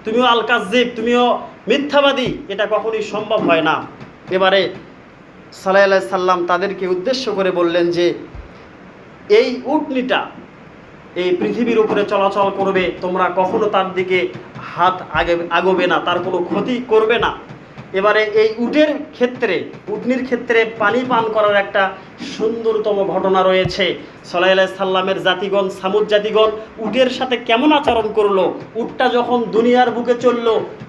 তুমিও আল কাযযিব, তুমিও মিথ্যাবাদী, এটা কখনোই সম্ভব হয় না। এবারে সালেহ আলাইহিস সালাম তাদেরকে উদ্দেশ্য করে বললেন যে এই উটনিটা এই পৃথিবীর উপরে চলাচল করবে, তোমরা কখনো তার দিকে হাত আগোবে না, তার কোনো ক্ষতি করবে না। এবারে এই উটনির ক্ষেত্রে পানি পান করার একটা সুন্দরতম ঘটনা রয়েছে। সালেহ আলাইহিস সালামের জাতিগণ, সামুদ জাতিগণ উটের সাথে কেমন আচরণ করলো। উটটা যখন দুনিয়ার বুকে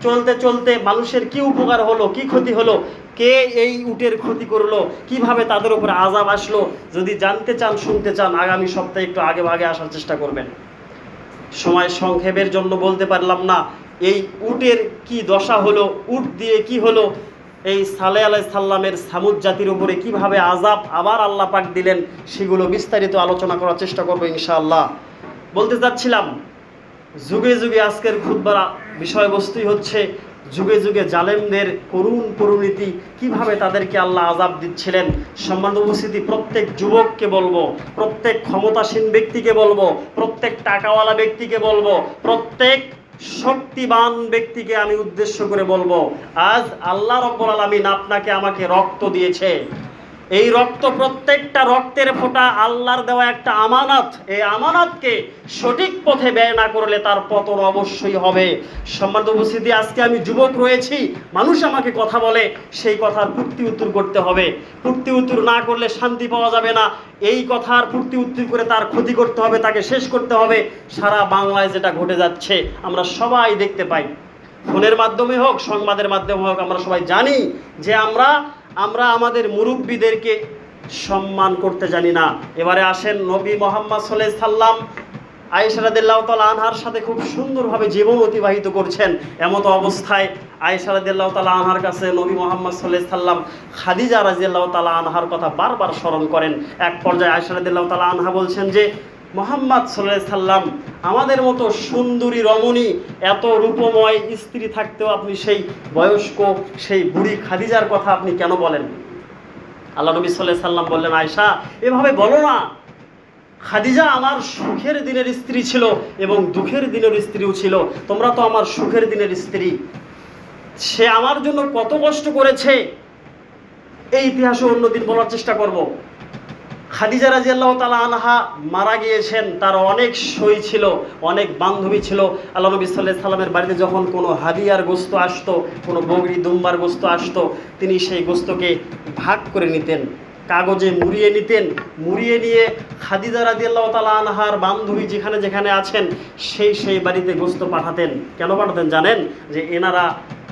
চলতে চলতে মানুষের কি উপকার হলো, কি ক্ষতি হলো, কে এই উটের ক্ষতি করলো, কিভাবে তাদের উপরে আযাব আসলো, যদি জানতে চান, শুনতে চান, আগামী সপ্তাহে একটু আগে ভাগে আসার চেষ্টা করবেন। সময় সংক্ষেপের জন্য বলতে পারলাম না এই উটের কি দশা হলো, উট দিয়ে কি হলো, এই সালেহ আলাইহিস সালামের সামুদ জাতির উপরে কিভাবে আযাব আবার আল্লাহ পাক দিলেন, সেগুলো বিস্তারিত আলোচনা করার চেষ্টা করবো ইনশাআল্লাহ। বলতে চাচ্ছিলাম, যুগে যুগে আজকের খুতবার বিষয়বস্তুই হচ্ছে যুগে যুগে জালেমদের করুণ পরিণতি, কিভাবে তাদেরকে আল্লাহ আযাব দিচ্ছিলেন। সম্মানিত উপস্থিতি, প্রত্যেক যুবককে বলবো, প্রত্যেক ক্ষমতাসীন ব্যক্তিকে বলবো, প্রত্যেক টাকাওয়ালা ব্যক্তিকে বলবো, প্রত্যেক শক্তিবান ব্যক্তিকে আমি উদ্দেশ্য করে বলবো, আজ আল্লাহ রাব্বুল আলামিন আপনাকে আমাকে রক্ত দিয়েছে। এই রক্ত, প্রত্যেকটা রক্তের ফোঁটা আল্লাহর দেওয়া একটা আমানত। এই আমানতকে সঠিক পথে ব্যয় না করলে তার পতন অবশ্যই হবে। সম্মানিত উপস্থিতি, আজকে আমি যুবক রয়েছি, মানুষ আমাকে কথা বলে, সেই কথার পূর্তি উত্তর করতে হবে। পূর্তি উত্তর না করলে শান্তি পাওয়া যাবে না। এই কথার পূর্তি উত্তর করে তার ক্ষতি করতে হবে, তাকে শেষ করতে হবে। সারা বাংলায় যেটা ঘটে যাচ্ছে আমরা সবাই দেখতে পাই, ফোনের মাধ্যমে হোক, সংবাদের মাধ্যমে হোক, আমরা সবাই জানি যে আমরা আমাদের মুরব্বীদেরকে সম্মান করতে জানি না। এবারে আসেন, নবী মুহাম্মদ সাল্লাল্লাহু আলাইহি সাল্লাম আয়েশা রাদিয়াল্লাহু তাআলা আনহার সাথে খুব সুন্দরভাবে জীবন অতিবাহিত করছেন। এমত অবস্থায় আয়েশা রাদিয়াল্লাহু তাআলা আনহার কাছে নবী মুহাম্মদ সাল্লাল্লাহু আলাইহি সাল্লাম খাদিজা রাদিয়াল্লাহু তাআলা আনহার কথা বারবার স্মরণ করেন। এক পর্যায়ে আয়েশা রাদিয়াল্লাহু তাআলা আনহা বলছেন যে, মুহাম্মদ সাল্লাল্লাহু আলাইহি সাল্লাম, আমাদের মতো সুন্দরী রমণী, এত রূপময় স্ত্রী থাকতেও আপনি সেই বয়স্ক, সেই বুড়ি খাদিজার কথা আপনি কেন বলেন? আল্লাহ নবী সাল্লাল্লাহু আলাইহি সাল্লাম বললেন, আয়েশা, এভাবে বলো না। খাদিজা আমার সুখের দিনের স্ত্রী ছিল এবং দুঃখের দিনের স্ত্রীও ছিল। তোমরা তো আমার সুখের দিনের স্ত্রী। সে আমার জন্য কত কষ্ট করেছে, এই ইতিহাসে অন্যদিন বলার চেষ্টা করব। খাদিজা রাদিয়াল্লাহু তাআলা আনহা মারা গিয়েছেন, তার অনেক সই ছিল, অনেক বান্ধবী ছিল। আল্লাহ নবী সাল্লাল্লাহু আলাইহি সাল্লামের বাড়িতে যখন কোনো হাদিয়ার গোশত আসতো, কোনো বগরি দুম্বার গোশত আসতো, তিনি সেই গোশতকে ভাগ করে নিতেন, কাগজে মুড়িয়ে নিতেন। মুড়িয়ে নিয়ে খাদিজা রাদিয়াল্লাহু তাআলা আনহার বান্ধবী যেখানে যেখানে আছেন সেই বাড়িতে গোশত পাঠাতেন। কেন পাঠাতেন জানেন? যে এনারা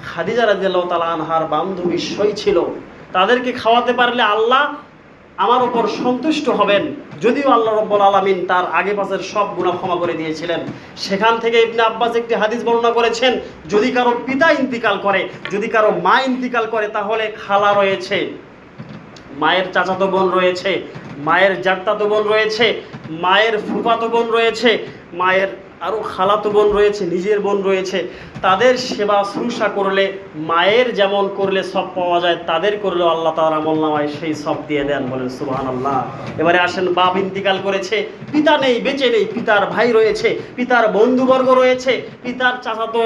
খাদিজা রাদিয়াল্লাহু তাআলা আনহার বান্ধবী সই ছিল, তাদেরকে খাওয়াতে পারলে আল্লাহ আমার উপর সন্তুষ্ট হবেন। যদিও আল্লাহ রাব্বুল আলামিন তার আগে পাশের সব গুনাহ ক্ষমা করে দিয়েছিলেন। সেখান থেকে ইবনে আব্বাস একটি হাদিস বর্ণনা করেছেন, যদি কারো পিতা ইন্তিকাল করে, যদি কারো মা ইন্তিকাল করে, তাহলে খালা রয়েছে, মায়ের চাচাতো বোন রয়েছে, মায়ের জাট্টাতো বোন রয়েছে, মায়ের ফুফাতো বোন রয়েছে, মায়ের আরও খালাতো বোন রয়েছে, নিজের বোন রয়েছে। তাদের সেবা শুশ্রূষা করলে, মায়ের যেমন করলে সব পাওয়া যায়, তাদের করলেও আল্লাহ তাআলা আমলনামায় সেই সব দিয়ে দেন। বলেন সুবহানাল্লাহ। এবারে আসেন, বাপ ইন্তিকাল করেছে, পিতা নেই, বেঁচে নেই, পিতার ভাই রয়েছে, পিতার বন্ধুবর্গ রয়েছে, পিতার চাচাতো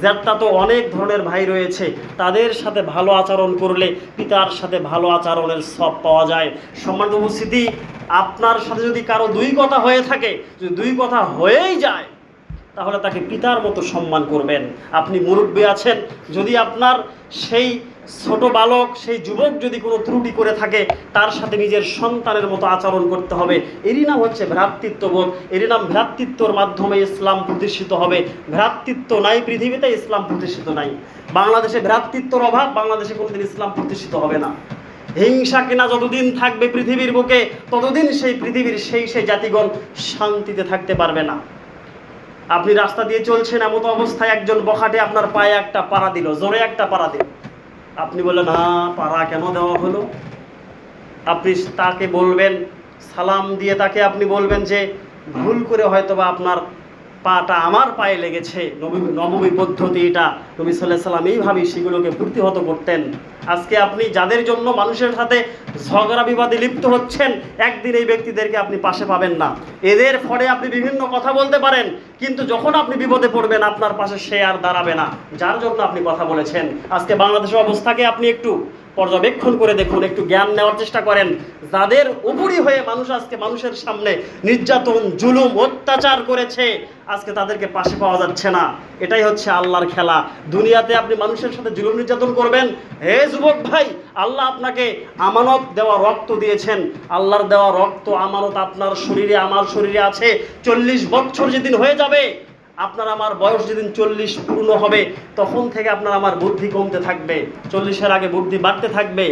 জ্যাঠাতো অনেক ধরনের ভাই রয়েছে। তাদের সাথে ভালো আচরণ করলে পিতার সাথে ভালো আচরণের সব পাওয়া যায়। সম্মানিত উপস্থিতি, আপনার সাথে যদি কারো দুই কথা হয়ে থাকে, যদি দুই কথা হয়েই যায়, তাহলে তাকে পিতার মতো সম্মান করবেন। আপনি মুরব্বী আছেন, যদি আপনার সেই ছোট বালক, সেই যুবক যদি কোনো ত্রুটি করে থাকে, তার সাথে নিজের সন্তানের মতো আচরণ করতে হবে। এরই নাম হচ্ছে ভ্রাতৃত্ববোধ, এরই নাম ভ্রাতৃত্বর মাধ্যমে ইসলাম প্রতিষ্ঠিত হবে। ভ্রাতৃত্ব নাই পৃথিবীতে, ইসলাম প্রতিষ্ঠিত নাই। বাংলাদেশে ভ্রাতৃত্বর অভাব, বাংলাদেশে কোনোদিন ইসলাম প্রতিষ্ঠিত হবে না। হিংসা কিনা যতদিন থাকবে পৃথিবীর বুকে, ততদিন সেই পৃথিবীর সেই জাতিগণ শান্তিতে থাকতে পারবে না। আপনি রাস্তা দিয়ে চলছেন, এমন অবস্থায় একজন বখাটে আপনার পায়ে একটা পাড়া দিল, জোরে একটা পাড়া দিল। আপনি বললেন, হ্যাঁ, পাড়া কেন দেওয়া হলো? আপনি তাকে বলবেন, সালাম দিয়ে তাকে আপনি বলবেন যে ভুল করে হয়তোবা আপনার পাটা আমার পায়ে লেগেছে। নববী পদ্ধতি এটা, নবী সাল্লাল্লাহু আলাইহি সাল্লাম এইভাবেই সেগুলোকে প্রতিহত করতেন। আজকে আপনি যাদের জন্য মানুষের সাথে ঝগড়া বিবাদে লিপ্ত হচ্ছেন, একদিন এই ব্যক্তিদেরকে আপনি পাশে পাবেন না। এদের ফলে আপনি বিভিন্ন কথা বলতে পারেন, কিন্তু যখন আপনি বিপদে পড়বেন, আপনার পাশে সে আর দাঁড়াবে না যার জন্য আপনি কথা বলেছেন। আজকে বাংলাদেশের অবস্থাকে আপনি একটু পর্যবেক্ষণ করে দেখুন, একটু জ্ঞান নেওয়ার চেষ্টা করেন। যাদের উপরই হয়ে মানুষ আজকে মানুষের সামনে নির্যাতন, জুলুম, অত্যাচার করেছে, আজকে তাদেরকে পাশে পাওয়া যাচ্ছে না। এটাই হচ্ছে আল্লাহর খেলা। দুনিয়াতে আপনি মানুষের সাথে জুলুম নির্যাতন করবেন। হে যুবক ভাই, আল্লাহ আপনাকে আমানত দেওয়া রক্ত দিয়েছেন। আল্লাহর দেওয়া রক্ত আমানত আপনার শরীরে, আমার শরীরে আছে। 40 বছর যেদিন হয়ে যাবে, আপনার আমার বয়স যেদিন 40 পূর্ণ হবে, তখন থেকে আপনার আমার বুদ্ধি কমতে থাকবে, 40-এর আগে বুদ্ধি বাড়তে থাকবে।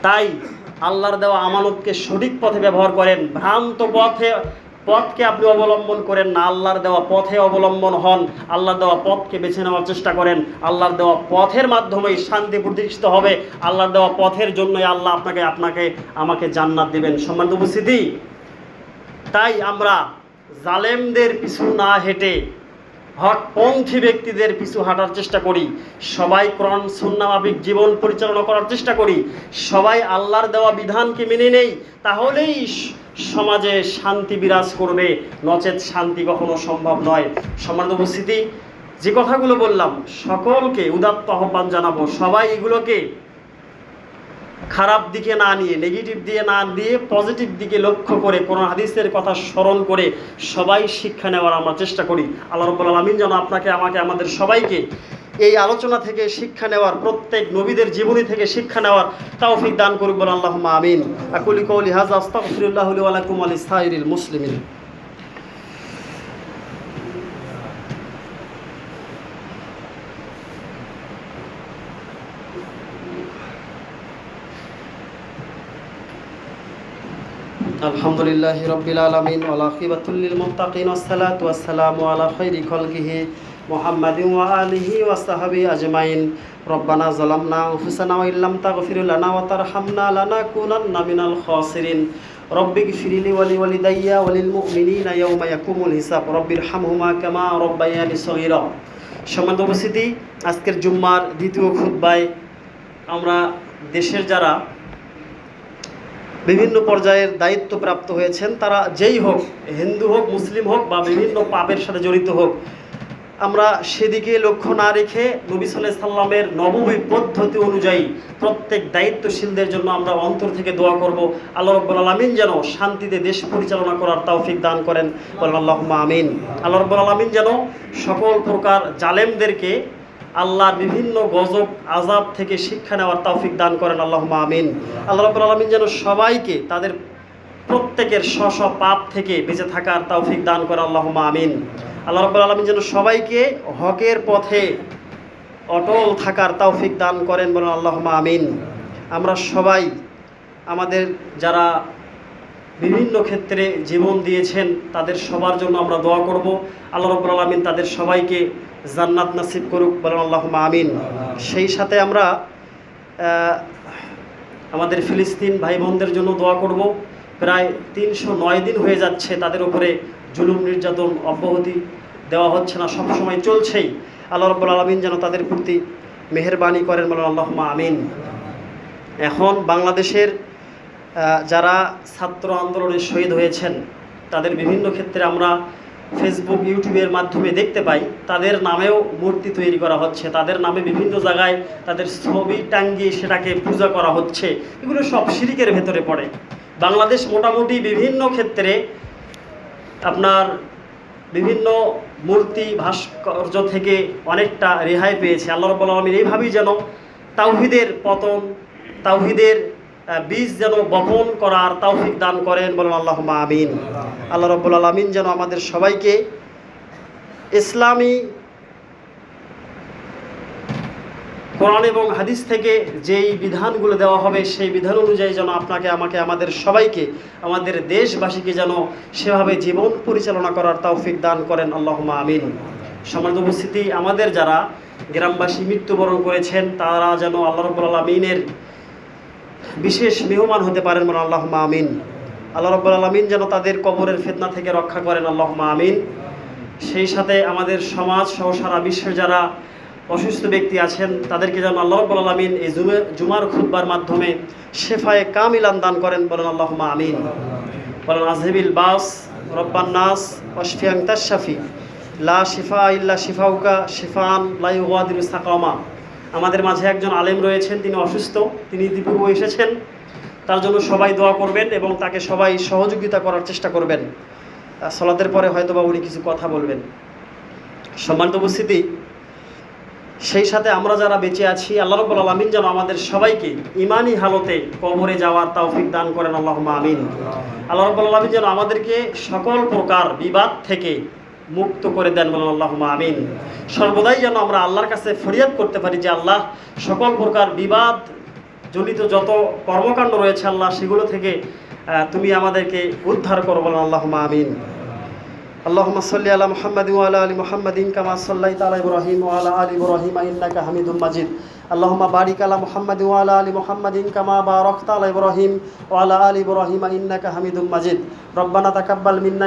তাই আল্লাহর দেওয়া আমানতকে সঠিক পথে ব্যবহার করেন। ভ্রান্ত পথকে আপনি অবলম্বন করেন না, আল্লাহর দেওয়া পথে অবলম্বন হন। আল্লাহর দেওয়া পথকে বেছে নেওয়ার চেষ্টা করেন। আল্লাহর দেওয়া পথের মাধ্যমেই শান্তি প্রতিষ্ঠিত হবে। আল্লাহর দেওয়া পথের জন্যই আল্লাহ আপনাকে আমাকে জান্নাত দিবেন। সম্মানিত উপস্থিতি, তাই আমরা জালেমদের পিছু না হেঁটে হকপন্থী ব্যক্তিদের পিছু হাঁটার চেষ্টা করি। সবাই কোরআন সুন্নাহ মাফিক জীবন পরিচালনা করার চেষ্টা করি। সবাই আল্লাহর দেওয়া বিধানকে মেনে নেই, তাহলেই সমাজে শান্তি বিরাজ করবে, নচেত শান্তি কখনো সম্ভব নয়। সম্মানিত উপস্থিতি, যে কথাগুলো বললাম, সকলকে উদাত্ত আহ্বান জানাবো, সবাই এগুলোকে খারাপ দিকে না নিয়ে, নেগেটিভ দিয়ে না দিয়ে, পজিটিভ দিকে লক্ষ্য করে, কোরআন হাদিসের কথা স্মরণ করে সবাই শিক্ষা নেওয়ার আমরা চেষ্টা করি। আল্লাহ রাব্বুল আলামিন যেন আপনাকে, আমাকে, আমাদের সবাইকে এই আলোচনা থেকে শিক্ষা নেওয়ার, প্রত্যেক নবীদের জীবনী থেকে শিক্ষা নেওয়ার তৌফিক দান করুক, বলেন আল্লাহুম্মা আমিন। আকুলু কওলি হাযা আস্তাগফিরুল্লাহ লি ওয়া লাকুম ওয়া লিসাইরিল মুসলিমিন। আলহামদুলিল্লাহি রাব্বিল আলামিন ওয়াল আকিবাতুল লিল মুত্তাকিন ওয়াসসালাতু ওয়াসসালামু আলা খাইরি খালকিহি মুহাম্মাদিন ওয়া আলিহি ওয়া সাহবিহি আজমাইন। রব্বানা যালামনা আনফুসানা ওয়া ইল্লাম তাগফির লানা ওয়া তারহামনা লানাকুনান্না মিনাল খাসিরিন। রব্বিগফির লি ওয়া লিওয়ালিদাইয়া ওয়া লিল মুমিনিনা ইয়াওমা ইয়াকুমুল হিসাব। রব্বিরহামহুমা কামা রাব্বায়ানি সগীরা। সম্মানিত উপস্থিতি, আজকের জুম্মার দ্বিতীয় খুতবায় আমরা দেশের যারা বিভিন্ন পর্যায়ের দায়িত্বপ্রাপ্ত হয়েছেন, তারা যেই হোক, হিন্দু হোক, মুসলিম হোক, বা বিভিন্ন পাপের সাথে জড়িত হোক, আমরা সেদিকে লক্ষ্য না রেখে নবী সাল্লাল্লাহু আলাইহি সাল্লামের নববী পদ্ধতি অনুযায়ী প্রত্যেক দায়িত্বশীলদের জন্য আমরা অন্তর থেকে দোয়া করব। আল্লাহ রাব্বুল আলামিন যেন শান্তিতে দেশ পরিচালনা করার তৌফিক দান করেন, বলেন আল্লাহুম্মা আমিন। আল্লাহ রাব্বুল আলামিন যেন সকল প্রকার জালেমদেরকে আল্লাহর বিভিন্ন গজব আযাব থেকে শিক্ষা নেওয়ার তৌফিক দান করেন, আল্লাহুম্মা আমিন। আল্লাহ রাব্বুল আলামিন যেন সবাইকে তাদের প্রত্যেকের স্ব পাপ থেকে বেঁচে থাকার তৌফিক দান করেন, আল্লাহুম্মা আমিন। আল্লাহ রাব্বুল আলামিন যেন সবাইকে হকের পথে অটল থাকার তৌফিক দান করেন, বলেন আল্লাহুম্মা আমিন। আমরা সবাই আমাদের যারা বিভিন্ন ক্ষেত্রে জীবন দিয়েছেন, তাদের সবার জন্য আমরা দোয়া করব। আল্লাহ রাব্বুল আলামিন তাদের সবাইকে জান্নাত নসিব করুক, বলেন আল্লাহুম্মা আমিন। সেই সাথে আমরা আমাদের ফিলিস্তিন ভাই বোনদের জন্য দোয়া করব। প্রায় 309 দিন হয়ে যাচ্ছে তাদের উপরে জুলুম নির্যাতন অব্যাহতি দেওয়া হচ্ছে না, সবসময় চলছেই। আল্লাহ রাব্বুল আলামিন যেন তাদের প্রতি মেহেরবানি করেন, বলেন আল্লাহুম্মা আমিন। এখন বাংলাদেশের যারা ছাত্র আন্দোলনে শহীদ হয়েছেন, তাদের বিভিন্ন ক্ষেত্রে আমরা ফেসবুক, ইউটিউবের মাধ্যমে দেখতে পাই, তাদের নামেও মূর্তি তৈরি করা হচ্ছে, তাদের নামে বিভিন্ন জায়গায় তাদের ছবি টাঙ্গিয়ে সেটাকে পূজা করা হচ্ছে। এগুলো সব শিরকের ভেতরে পড়ে। বাংলাদেশ মোটামুটি বিভিন্ন ক্ষেত্রে আপনার বিভিন্ন মূর্তি ভাস্কর্য থেকে অনেকটা রেহাই পেয়েছে। আল্লাহ রাব্বুল আলামিন এইভাবেই যেন তাওহীদের পতন, তাওহীদের বীজ যেন বপন করার তৌফিক দান করেন, বলেন আল্লাহুম্মা আমিন। আল্লাহ রাব্বুল আলামিন যেন আমাদের সবাইকে ইসলামী কোরআন এবং হাদিস থেকে যেই বিধানগুলো দেওয়া হবে সেই বিধান অনুযায়ী যেন আপনাকে, আমাকে, আমাদের সবাইকে, আমাদের দেশবাসীকে যেন সেভাবে জীবন পরিচালনা করার তৌফিক দান করেন, আল্লাহুম্মা আমিন। সম্মানিত উপস্থিতি, আমাদের যারা গ্রামবাসী মৃত্যুবরণ করেছেন তারা যেন আল্লাহ রাব্বুল আলামিনের বিশেষ মেহমান হতে পারেন, বলেন আল্লাহুম্মা আমিন। আল্লাহ রাব্বুল আলামিন যেন তাদের কবরের ফিতনা থেকে রক্ষা করেন, আল্লাহুম্মা আমিন। সেই সাথে আমাদের সমাজ সহ সারা বিশ্বের যারা অসুস্থ ব্যক্তি আছেন তাদেরকে যেন আল্লাহ রাব্বুল আলামিন এই জুমার খুতবার মাধ্যমে শেফায়ে কামিলান দান করেন, বলেন আল্লাহুম্মা আমিন। বলেন আযহিবিল বাস রব্বান নাস ওয়াশফি আনতাশ শাফি লা শিফা ইল্লা শিফাউকা শিফান লা ইউগাদিরু সাকামা। আমাদের মাঝে একজন আলেম রয়েছেন, তিনি অসুস্থ, তিনি ইতিপূর্বে এসেছেন, তার জন্য সবাই দোয়া করবেন এবং তাকে সবাই সহযোগিতা করার চেষ্টা করবেন। সালাতের পরে হয়তোবা উনি কিছু কথা বলবেন। সম্মানিত উপস্থিতি, সেই সাথে আমরা যারা বেঁচে আছি আল্লাহ রাব্বুল আলামিন যেন আমাদের সবাইকে ঈমানি হালতে কবরে যাওয়ার তৌফিক দান করেন, আল্লাহুম্মা আমিন। আল্লাহ রাব্বুল আলামিন যেন আমাদেরকে সকল প্রকার বিবাদ থেকে মুক্ত করে দেন, বলেন আল্লাহুম্মা আমিন। সর্বদাই যেন আমরা আল্লাহর কাছে ফরিয়াদ করতে পারি যে আল্লাহ, সকল প্রকার বিবাদ জনিত যত কর্মকাণ্ড রয়েছে আল্লাহ, সেগুলো থেকে তুমি আমাদেরকে উদ্ধার করো, বলেন আল্লাহুম্মা আমিন। আল্লাহুম্মা সাল্লি আলা মুহাম্মাদিন ওয়া আলা আলি মুহাম্মাদিন কামা সাল্লাইতা আলা ইব্রাহিম ওয়া আলা আলি ইব্রাহিম ইন্নাকা হামিদুম মাজিদ। আল্লাহুম্মা বারিক আলা মুহাম্মাদিন ওয়া আলা আলি মুহাম্মাদিন কামা বারাকতা আলা ইব্রাহিম ওয়া আলা আলি ইব্রাহিম ইন্নাকা হামিদুম মাজিদ। রব্বানা তাকাব্বাল মিন্না